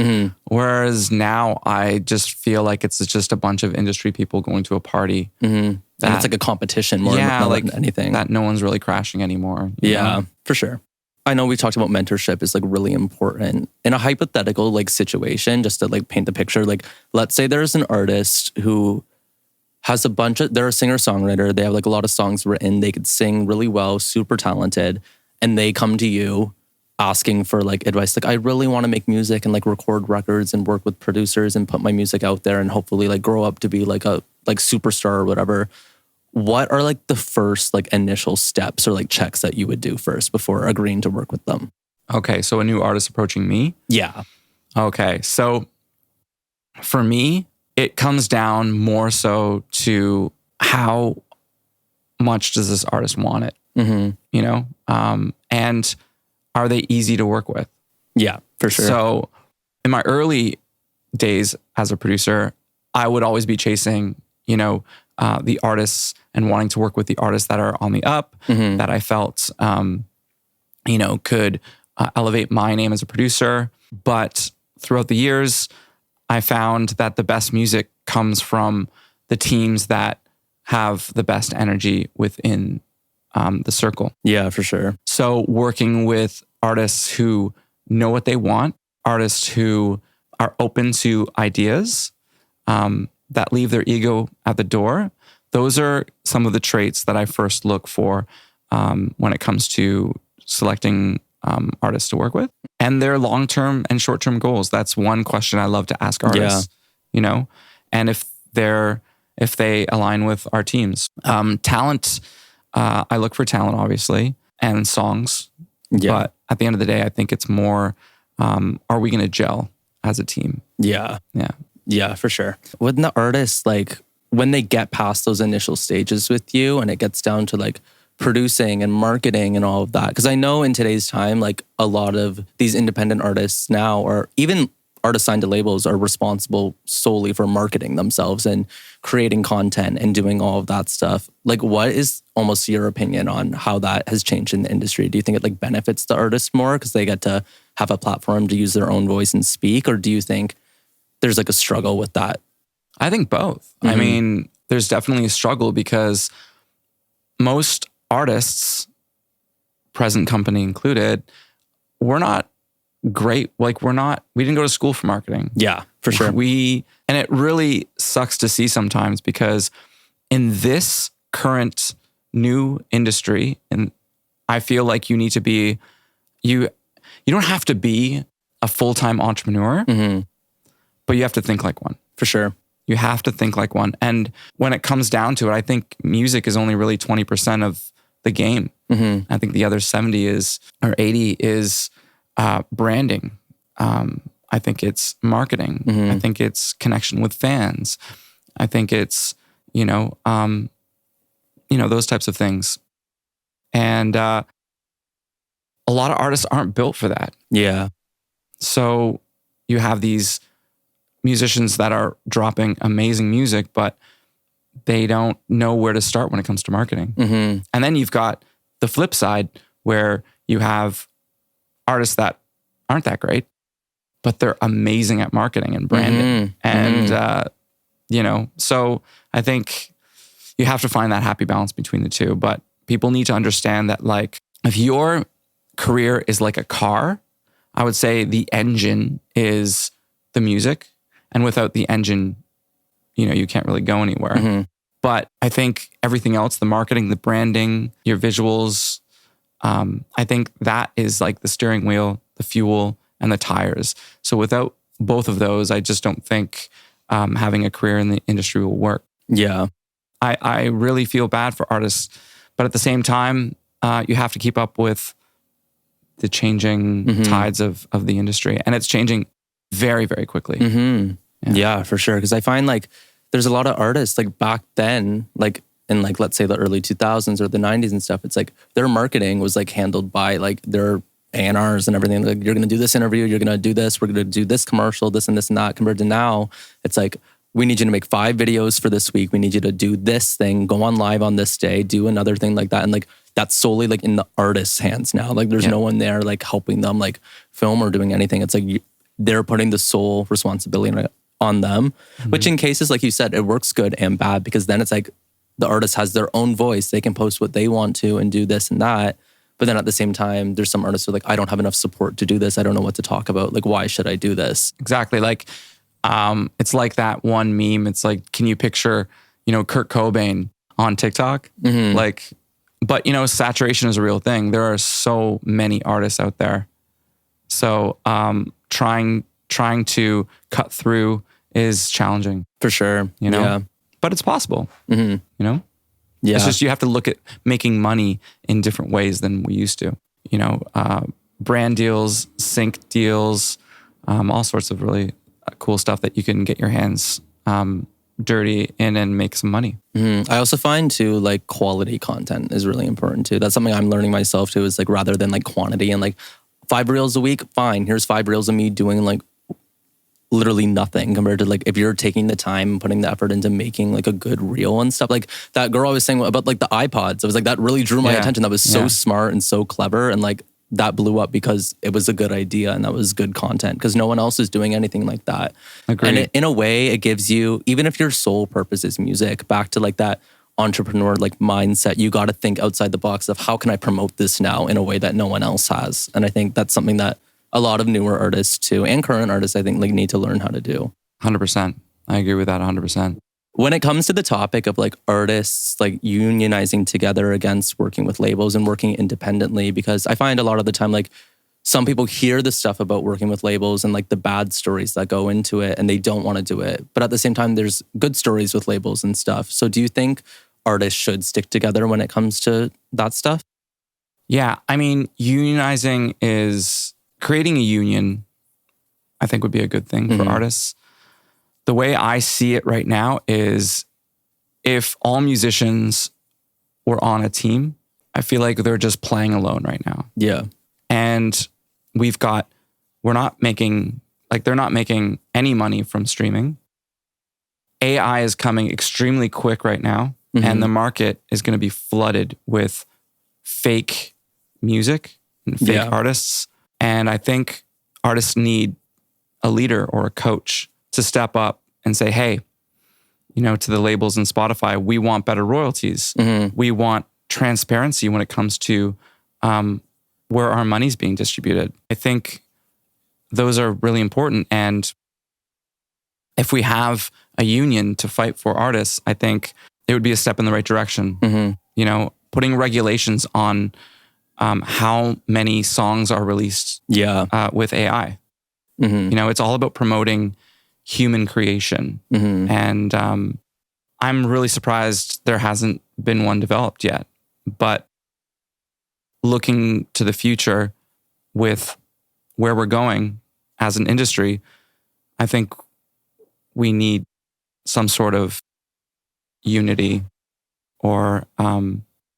whereas now I just feel like it's just a bunch of industry people going to a party. And it's like a competition more than anything. That no one's really crashing anymore. Yeah, for sure. I know we talked about mentorship is like really important. In a hypothetical like situation, just to like paint the picture, like let's say there's an artist who has they're a singer-songwriter, they have like a lot of songs written, they could sing really well, super talented, and they come to you asking for like advice, like I really want to make music and like record records and work with producers and put my music out there and hopefully like grow up to be like a like superstar or whatever. What are like the first like initial steps or like checks that you would do first before agreeing to work with them? Okay, so a new artist approaching me? Yeah. Okay, so for me, it comes down more so to how much does this artist want it? you know? And are they easy to work with? Yeah, for sure. So in my early days as a producer, I would always be chasing, you know, the artists and wanting to work with the artists that are on the up, that I felt, you know, could elevate my name as a producer. But throughout the years, I found that the best music comes from the teams that have the best energy within the circle. Yeah, for sure. So working with artists who know what they want, artists who are open to ideas, that leave their ego at the door. Those are some of the traits that I first look for when it comes to selecting artists to work with, and their long-term and short-term goals. That's one question I love to ask artists, you know, and if they align with our teams. Talent, I look for talent, obviously, and songs. Yeah. But at the end of the day, I think it's more, are we going to gel as a team? Yeah. Yeah. Yeah, for sure. When the artists, like, when they get past those initial stages with you and it gets down to like producing and marketing and all of that, because I know in today's time, like a lot of these independent artists now, or even artists signed to labels, are responsible solely for marketing themselves and creating content and doing all of that stuff. Like, what is almost your opinion on how that has changed in the industry? Do you think it like benefits the artists more because they get to have a platform to use their own voice and speak? Or do you think there's like a struggle with that? I think both. I mean, there's definitely a struggle because most artists, present company included, we're not great. Like we didn't go to school for marketing. Yeah, for sure. And it really sucks to see sometimes because in this current new industry, and I feel like you need to be, you don't have to be a full-time entrepreneur, but you have to think like one. For sure. You have to think like one. And when it comes down to it, I think music is only really 20% of the game. I think the other 70 or 80 is branding. I think it's marketing. I think it's connection with fans. I think it's, those types of things. And a lot of artists aren't built for that. Yeah. So you have these musicians that are dropping amazing music, but they don't know where to start when it comes to marketing. And then you've got the flip side where you have artists that aren't that great, but they're amazing at marketing and branding. And, so I think you have to find that happy balance between the two. But people need to understand that, like, if your career is like a car, I would say the engine is the music. And without the engine, you can't really go anywhere. But I think everything else, the marketing, the branding, your visuals, I think that is like the steering wheel, the fuel, and the tires. So without both of those, I just don't think having a career in the industry will work. Yeah. I really feel bad for artists, but at the same time, you have to keep up with the changing tides of the industry. And it's changing very, very quickly. Yeah, for sure. Because I find like there's a lot of artists like back then, like in like, let's say the early 2000s or the 90s and stuff, it's like their marketing was like handled by like their A&Rs and everything. Like, you're going to do this interview, you're going to do this, we're going to do this commercial, this and that. Compared to now, it's like, we need you to make 5 videos for this week. We need you to do this thing, go on live on this day, do another thing like that. And like, that's solely like in the artist's hands now. Like there's no one there like helping them like film or doing anything. It's like they're putting the sole responsibility on them, which in cases, like you said, it works good and bad, because then it's like the artist has their own voice. They can post what they want to and do this and that. But then at the same time, there's some artists who are like, I don't have enough support to do this. I don't know what to talk about. Like, why should I do this? Exactly. Like, it's like that one meme. It's like, can you picture, Kurt Cobain on TikTok? Like, but saturation is a real thing. There are so many artists out there. So, trying to cut through is challenging. For sure. Yeah. But it's possible, Yeah. Yeah. It's just, you have to look at making money in different ways than we used to, brand deals, sync deals, all sorts of really cool stuff that you can get your hands dirty in and make some money. I also find too, like quality content is really important too. That's something I'm learning myself too, is like rather than like quantity and like 5 reels a week, fine. Here's 5 reels of me doing like literally nothing compared to like if you're taking the time and putting the effort into making like a good reel and stuff. Like that girl I was saying about like the iPods, I was like, that really drew my attention. That was so smart and so clever, and like that blew up because it was a good idea and that was good content because no one else is doing anything like that. Agreed. And in a way it gives you, even if your sole purpose is music, back to like that entrepreneur like mindset, you got to think outside the box of how can I promote this now in a way that no one else has. And I think that's something that a lot of newer artists too, and current artists, I think like need to learn how to do. 100%. I agree with that 100%. When it comes to the topic of like artists like unionizing together against working with labels and working independently, because I find a lot of the time like some people hear the stuff about working with labels and like the bad stories that go into it and they don't want to do it. But at the same time, there's good stories with labels and stuff. So do you think artists should stick together when it comes to that stuff? Yeah, I mean, unionizing is creating a union, I think would be a good thing for artists. The way I see it right now is if all musicians were on a team, I feel like they're just playing alone right now. Yeah. And they're not making any money from streaming. AI is coming extremely quick right now, and the market is going to be flooded with fake music and fake artists. And I think artists need a leader or a coach to step up and say, hey, to the labels and Spotify, we want better royalties. We want transparency when it comes to where our money's being distributed. I think those are really important. And if we have a union to fight for artists, I think it would be a step in the right direction. Putting regulations on how many songs are released with AI. It's all about promoting human creation. And I'm really surprised there hasn't been one developed yet. But looking to the future with where we're going as an industry, I think we need some sort of unity or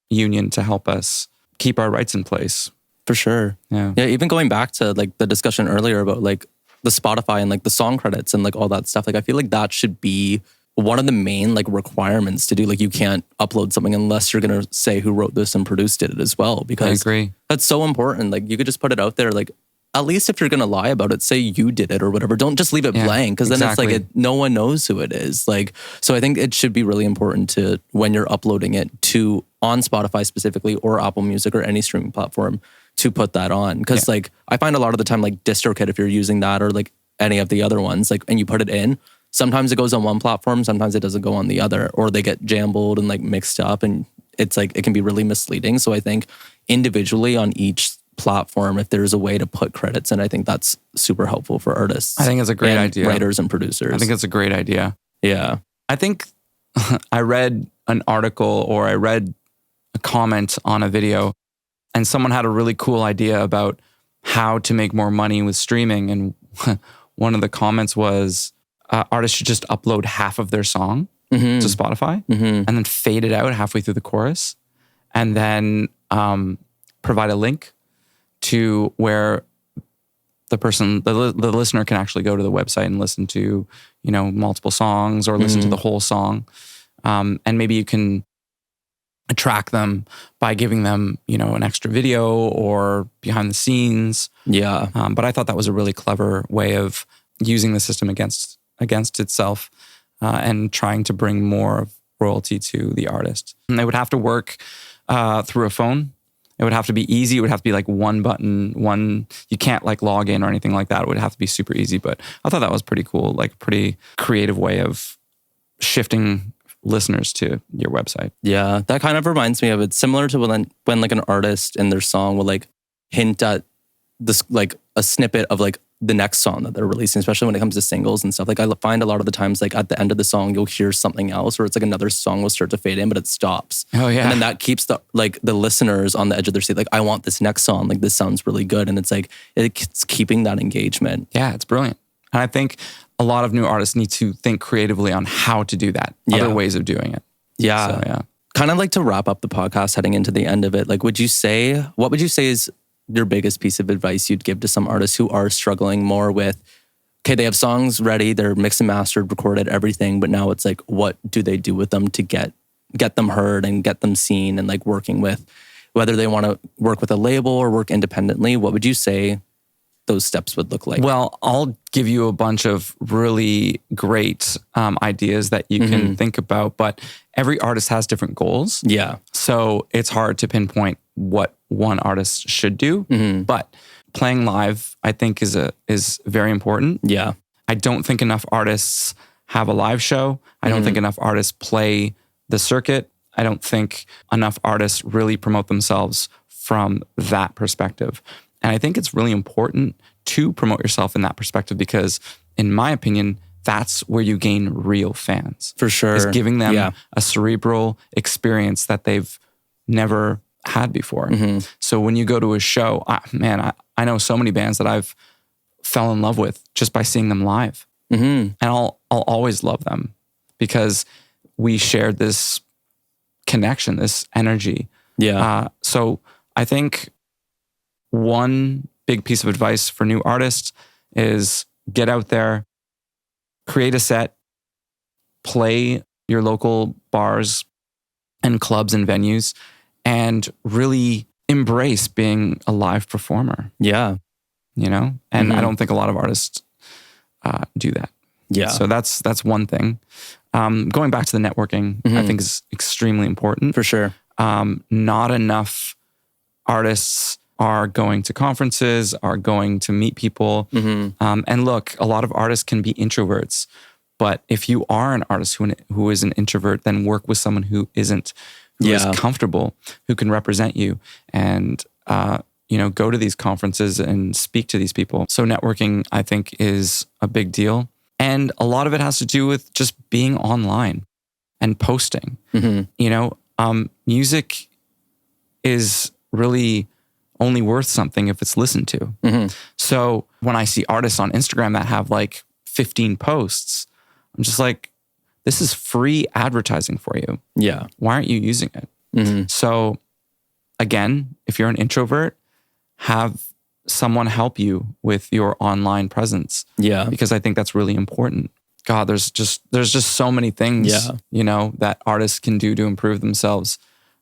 union to help us keep our rights in place. For sure. Yeah. Even going back to like the discussion earlier about like the Spotify and like the song credits and like all that stuff, like I feel like that should be one of the main like requirements to do. Like you can't upload something unless you're going to say who wrote this and produced it as well, because I agree. That's so important. Like you could just put it out there. Like at least if you're going to lie about it, say you did it or whatever. Don't just leave it blank, because then it's like no one knows who it is. Like, so I think it should be really important to, when you're uploading it to on Spotify specifically or Apple Music or any streaming platform, to put that on. Because like I find a lot of the time like DistroKid, if you're using that or like any of the other ones, like, and you put it in, sometimes it goes on one platform, sometimes it doesn't go on the other, or they get jumbled and like mixed up, and it's like it can be really misleading. So I think individually on each platform, if there's a way to put credits in, I think that's super helpful for artists. I think it's a great idea. Writers and producers. I think it's a great idea. Yeah. I think I read an article or I read a comment on a video, and someone had a really cool idea about how to make more money with streaming. And one of the comments was artists should just upload half of their song to Spotify and then fade it out halfway through the chorus, and then provide a link to where the listener can actually go to the website and listen to, multiple songs or listen to the whole song. And maybe you can attract them by giving them, an extra video or behind the scenes. Yeah. But I thought that was a really clever way of using the system against itself and trying to bring more royalty to the artist. And they would have to work through a phone. It would have to be easy. It would have to be like one button, you can't like log in or anything like that. It would have to be super easy. But I thought that was pretty cool, like pretty creative way of shifting listeners to your website. Yeah, that kind of reminds me of, it's similar to when like an artist in their song will like hint at this, like a snippet of like the next song that they're releasing, especially when it comes to singles and stuff. Like I find a lot of the times, like at the end of the song, you'll hear something else, or it's like another song will start to fade in, but it stops. Oh yeah. And then that keeps the listeners on the edge of their seat. Like, I want this next song. Like, this sounds really good. And it's like, it's keeping that engagement. Yeah, it's brilliant. And I think a lot of new artists need to think creatively on how to do that, other ways of doing it. Yeah. So, yeah. Kind of like to wrap up the podcast heading into the end of it. Like, what would you say is your biggest piece of advice you'd give to some artists who are struggling more with, okay, they have songs ready, they're mixed and mastered, recorded, everything, but now it's like, what do they do with them to get them heard and get them seen, and like working with, whether they want to work with a label or work independently, what would you say those steps would look like? Well, I'll give you a bunch of really great ideas that you can think about, but every artist has different goals. Yeah. So it's hard to pinpoint what one artist should do, but playing live, I think, is very important. Yeah. I don't think enough artists have a live show. I don't think enough artists play the circuit. I don't think enough artists really promote themselves from that perspective. And I think it's really important to promote yourself in that perspective because, in my opinion, that's where you gain real fans. For sure. Is giving them a cerebral experience that they've never had before. So when you go to a show, I know so many bands that I've fell in love with just by seeing them live. And I'll always love them because we shared this connection, this energy. Yeah. So I think one big piece of advice for new artists is get out there, create a set, play your local bars and clubs and venues, and really embrace being a live performer. Yeah. You know? And I don't think a lot of artists do that. Yeah. So that's one thing. Going back to the networking, I think is extremely important. For sure. Not enough artists are going to conferences, are going to meet people. And look, a lot of artists can be introverts, but if you are an artist who is an introvert, then work with someone who isn't, who is comfortable, who can represent you, and go to these conferences and speak to these people. So networking, I think, is a big deal. And a lot of it has to do with just being online and posting. Music is really only worth something if it's listened to. So when I see artists on Instagram that have like 15 posts, I'm just like, this is free advertising for you. Yeah. Why aren't you using it? So again, if you're an introvert, have someone help you with your online presence. Yeah. Because I think that's really important. God, there's just so many things, that artists can do to improve themselves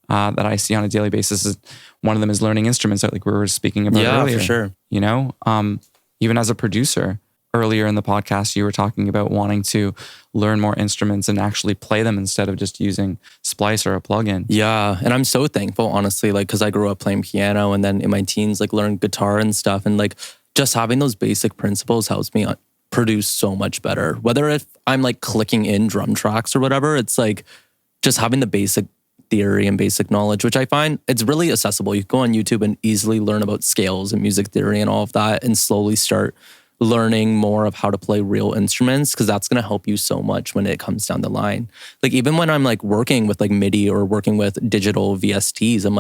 that I see on a daily basis. One of them is learning instruments, like we were speaking about earlier. Yeah, for sure. Even as a producer, earlier in the podcast, you were talking about wanting to learn more instruments and actually play them instead of just using Splice or a plugin. Yeah. And I'm so thankful, honestly, because I grew up playing piano and then in my teens, learned guitar and stuff. And just having those basic principles helps me produce so much better. Whether if I'm clicking in drum tracks or whatever, it's just having the basic theory and basic knowledge, which I find it's really accessible. You can go on YouTube and easily learn about scales and music theory and all of that and slowly start learning more of how to play real instruments, because that's going to help you so much when it comes down the line. Even when I'm working with MIDI or working with digital VSTs, I'm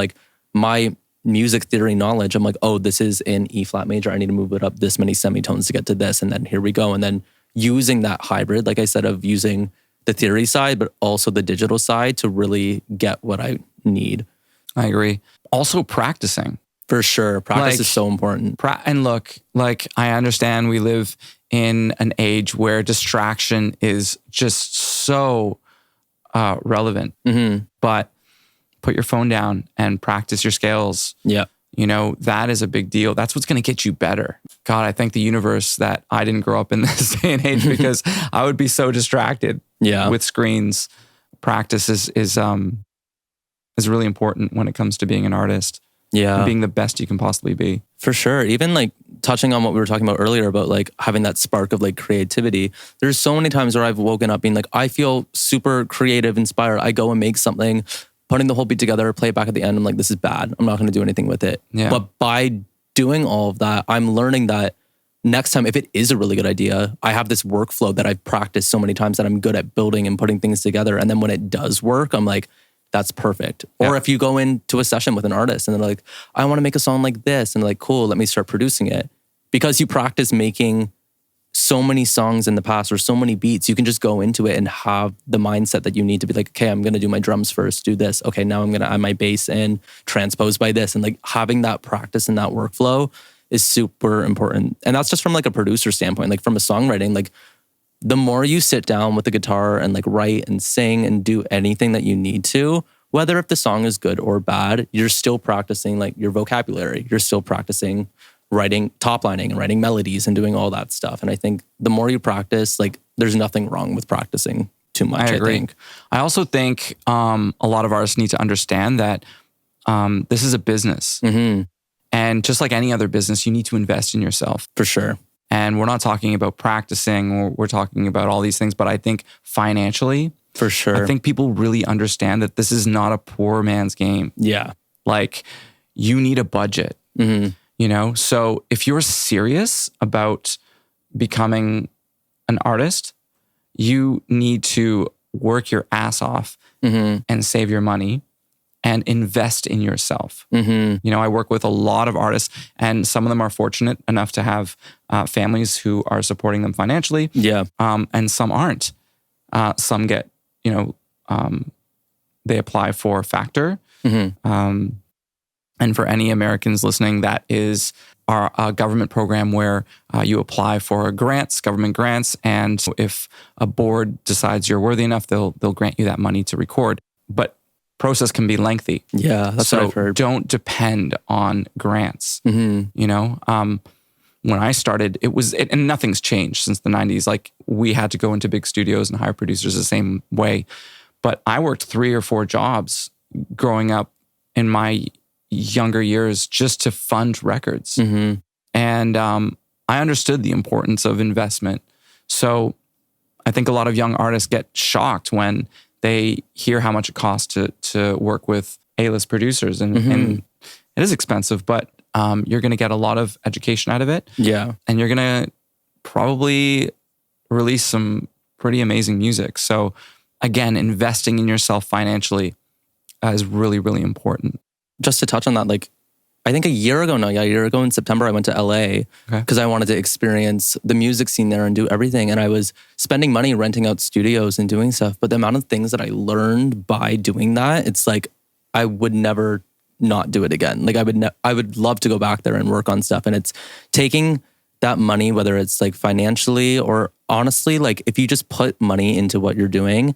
my music theory knowledge, I'm oh, this is in E flat major. I need to move it up this many semitones to get to this. And then here we go. And then using that hybrid, like I said, of using the theory side, but also the digital side to really get what I need. I agree. Also practicing. For sure. Practice is so important. And look, I understand we live in an age where distraction is just so relevant. But put your phone down and practice your scales. Yeah. That is a big deal. That's what's going to get you better. God, I thank the universe that I didn't grow up in this day and age because I would be so distracted with screens. Practice is really important when it comes to being an artist. Yeah. And being the best you can possibly be. For sure. Even touching on what we were talking about earlier about having that spark of creativity. There's so many times where I've woken up being I feel super creative, inspired. I go and make something, putting the whole beat together, play it back at the end. I'm this is bad. I'm not going to do anything with it. Yeah. But by doing all of that, I'm learning that next time, if it is a really good idea, I have this workflow that I've practiced so many times that I'm good at building and putting things together. And then when it does work, I'm that's perfect. Yeah. Or if you go into a session with an artist and they're I want to make a song like this. And cool, let me start producing it. Because you practice making so many songs in the past or so many beats, you can just go into it and have the mindset that you need to be like, okay, I'm going to do my drums first, do this. Okay, now I'm going to add my bass in, transpose by this. And like having that practice and that workflow is super important. And that's just from like a producer standpoint, like from a songwriting, like the more you sit down with the guitar and like write and sing and do anything that you need to, whether if the song is good or bad, you're still practicing like your vocabulary. You're still practicing writing top lining and writing melodies and doing all that stuff. And I think the more you practice, like there's nothing wrong with practicing too much. I agree. think. I also think a lot of artists need to understand that this is a business. Mm-hmm. And just like any other business, you need to invest in yourself. For sure. And we're not talking about practicing, or we're talking about all these things, but I think financially, For sure. I think people really understand that this is not a poor man's game. Yeah. Like, you need a budget, Mm-hmm. you know? So if you're serious about becoming an artist, you need to work your ass off Mm-hmm. and save your money and invest in yourself. Mm-hmm. You know, I work with a lot of artists, and some of them are fortunate enough to have families who are supporting them financially. Yeah. And some aren't. Some get, they apply for Factor. Mm-hmm. And for any Americans listening, that is a government program where you apply for government grants, and if a board decides you're worthy enough, they'll grant you that money to record. But process can be lengthy. Yeah, that's So what I've heard. don't depend on grants. Mm-hmm. You know, when I started, and nothing's changed since the 90s. Like, we had to go into big studios and hire producers the same way. But I worked 3 or 4 jobs growing up in my younger years just to fund records. Mm-hmm. And I understood the importance of investment. So I think a lot of young artists get shocked when they hear how much it costs to work with A-list producers. And it is expensive, but you're going to get a lot of education out of it. Yeah. And you're going to probably release some pretty amazing music. So again, investing in yourself financially is really, really important. Just to touch on that, like, I think a year ago in September, I went to LA because I wanted to experience the music scene there and do everything. And I was spending money renting out studios and doing stuff. But the amount of things that I learned by doing that, it's like, I would never not do it again. Like, I would love to go back there and work on stuff. And it's taking that money, whether it's like financially or honestly, like if you just put money into what you're doing,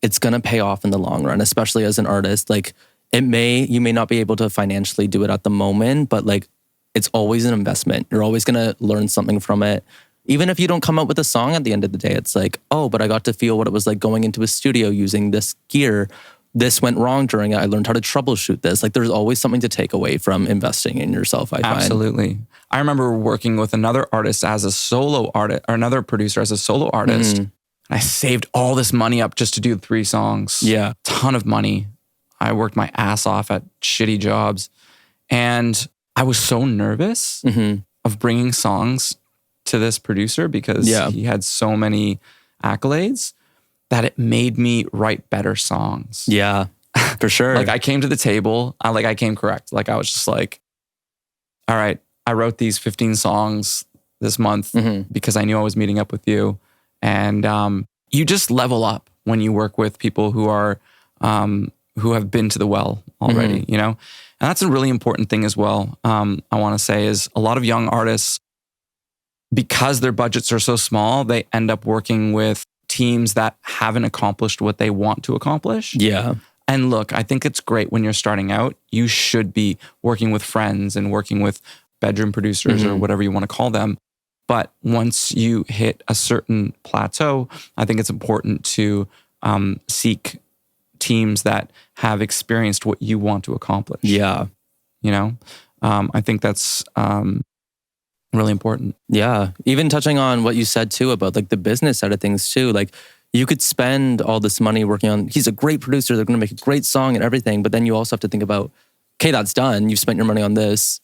it's going to pay off in the long run, especially as an artist. Like, you may not be able to financially do it at the moment, but like it's always an investment. You're always going to learn something from it. Even if you don't come up with a song at the end of the day, it's like, oh, but I got to feel what it was like going into a studio using this gear. This went wrong during it. I learned how to troubleshoot this. Like, there's always something to take away from investing in yourself, I find. Absolutely. I remember working with another artist as a solo artist, or another producer as a solo artist. Mm-hmm. I saved all this money up just to do 3 songs. Yeah. Ton of money. I worked my ass off at shitty jobs. And I was so nervous of bringing songs to this producer because he had so many accolades that it made me write better songs. Yeah, for sure. Like, I came to the table, I came correct. Like, I was just like, all right, I wrote these 15 songs this month because I knew I was meeting up with you. And you just level up when you work with people who are who have been to the well already, you know? And that's a really important thing as well. I want to say is a lot of young artists, because their budgets are so small, they end up working with teams that haven't accomplished what they want to accomplish. Yeah. And look, I think it's great when you're starting out. You should be working with friends and working with bedroom producers or whatever you want to call them. But once you hit a certain plateau, I think it's important to seek teams that have experienced what you want to accomplish. Yeah. You know, I think that's really important. Yeah. Even touching on what you said too about like the business side of things too. Like, you could spend all this money working on, he's a great producer, they're going to make a great song and everything. But then you also have to think about, okay, that's done. You've spent your money on this.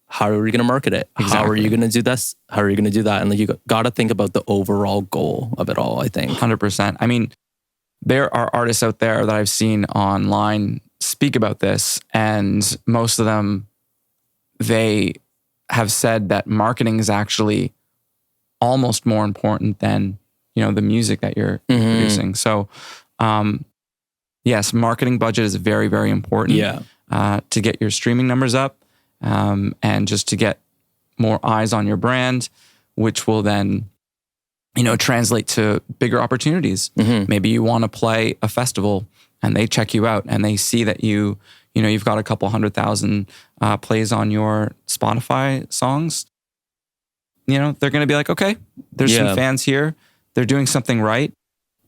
How are you going to market it? Exactly. How are you going to do this? How are you going to do that? And like, you got to think about the overall goal of it all, I think. 100%. I mean, there are artists out there that I've seen online speak about this, and most of them, they have said that marketing is actually almost more important than, the music that you're producing. So, yes, marketing budget is very, very important. To get your streaming numbers up, and just to get more eyes on your brand, which will then, translate to bigger opportunities. Maybe you want to play a festival and they check you out and they see that you've got a couple 100,000 plays on your Spotify songs. They're going to be like, okay, there's some fans here. They're doing something right.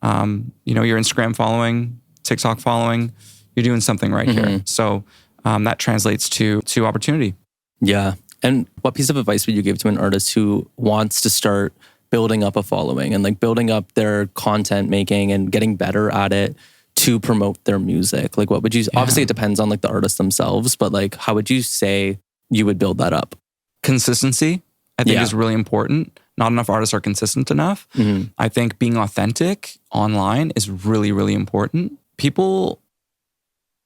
Your Instagram following, TikTok following, you're doing something right here. So that translates to opportunity. Yeah. And what piece of advice would you give to an artist who wants to start building up a following and like building up their content making and getting better at it to promote their music? Like what would you, obviously it depends on like the artists themselves, but like how would you say you would build that up? Consistency, I think is really important. Not enough artists are consistent enough. I think being authentic online is really, really important. People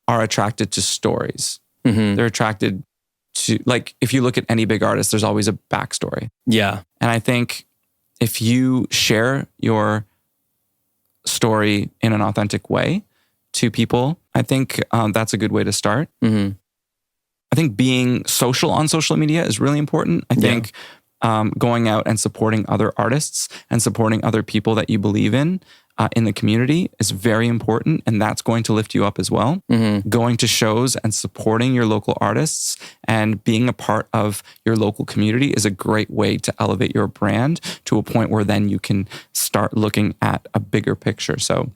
are attracted to stories. They're attracted to, like, if you look at any big artist, there's always a backstory. Yeah. And I think if you share your story in an authentic way to people, I think that's a good way to start. I think being social on social media is really important. I think going out and supporting other artists and supporting other people that you believe in the community is very important. And that's going to lift you up as well. Going to shows and supporting your local artists and being a part of your local community is a great way to elevate your brand to a point where then you can start looking at a bigger picture. So,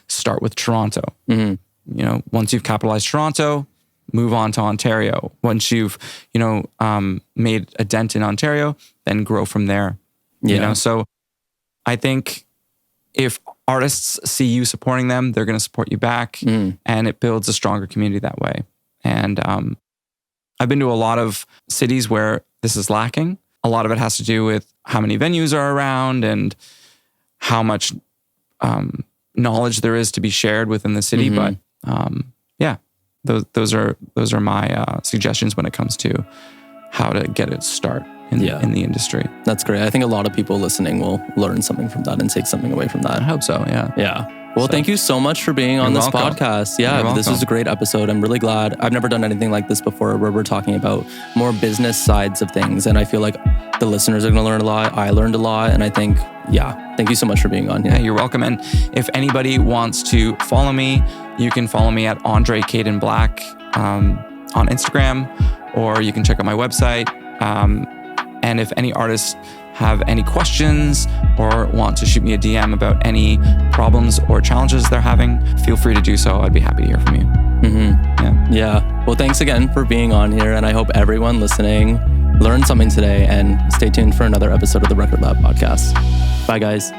start with Toronto. Once you've capitalized Toronto, move on to Ontario. Once you've, made a dent in Ontario, then grow from there. So I think if artists see you supporting them, they're going to support you back, and it builds a stronger community that way. And I've been to a lot of cities where this is lacking. A lot of it has to do with how many venues are around and how much knowledge there is to be shared within the city. But those are my suggestions when it comes to how to get a start in the industry. That's great. I think a lot of people listening will learn something from that and take something away from that. I hope so. Yeah. Well, thank you so much for being on this podcast. Yeah, this was a great episode. I'm really glad. I've never done anything like this before where we're talking about more business sides of things. And I feel like the listeners are going to learn a lot. I learned a lot. And I think, thank you so much for being on here. Yeah, you're welcome. And if anybody wants to follow me, you can follow me at Andre Kaden Black on Instagram, or you can check out my website. And if any artists have any questions or want to shoot me a DM about any problems or challenges they're having, feel free to do so. I'd be happy to hear from you. Yeah. Well, thanks again for being on here. And I hope everyone listening learned something today, and stay tuned for another episode of the Record Lab podcast. Bye, guys.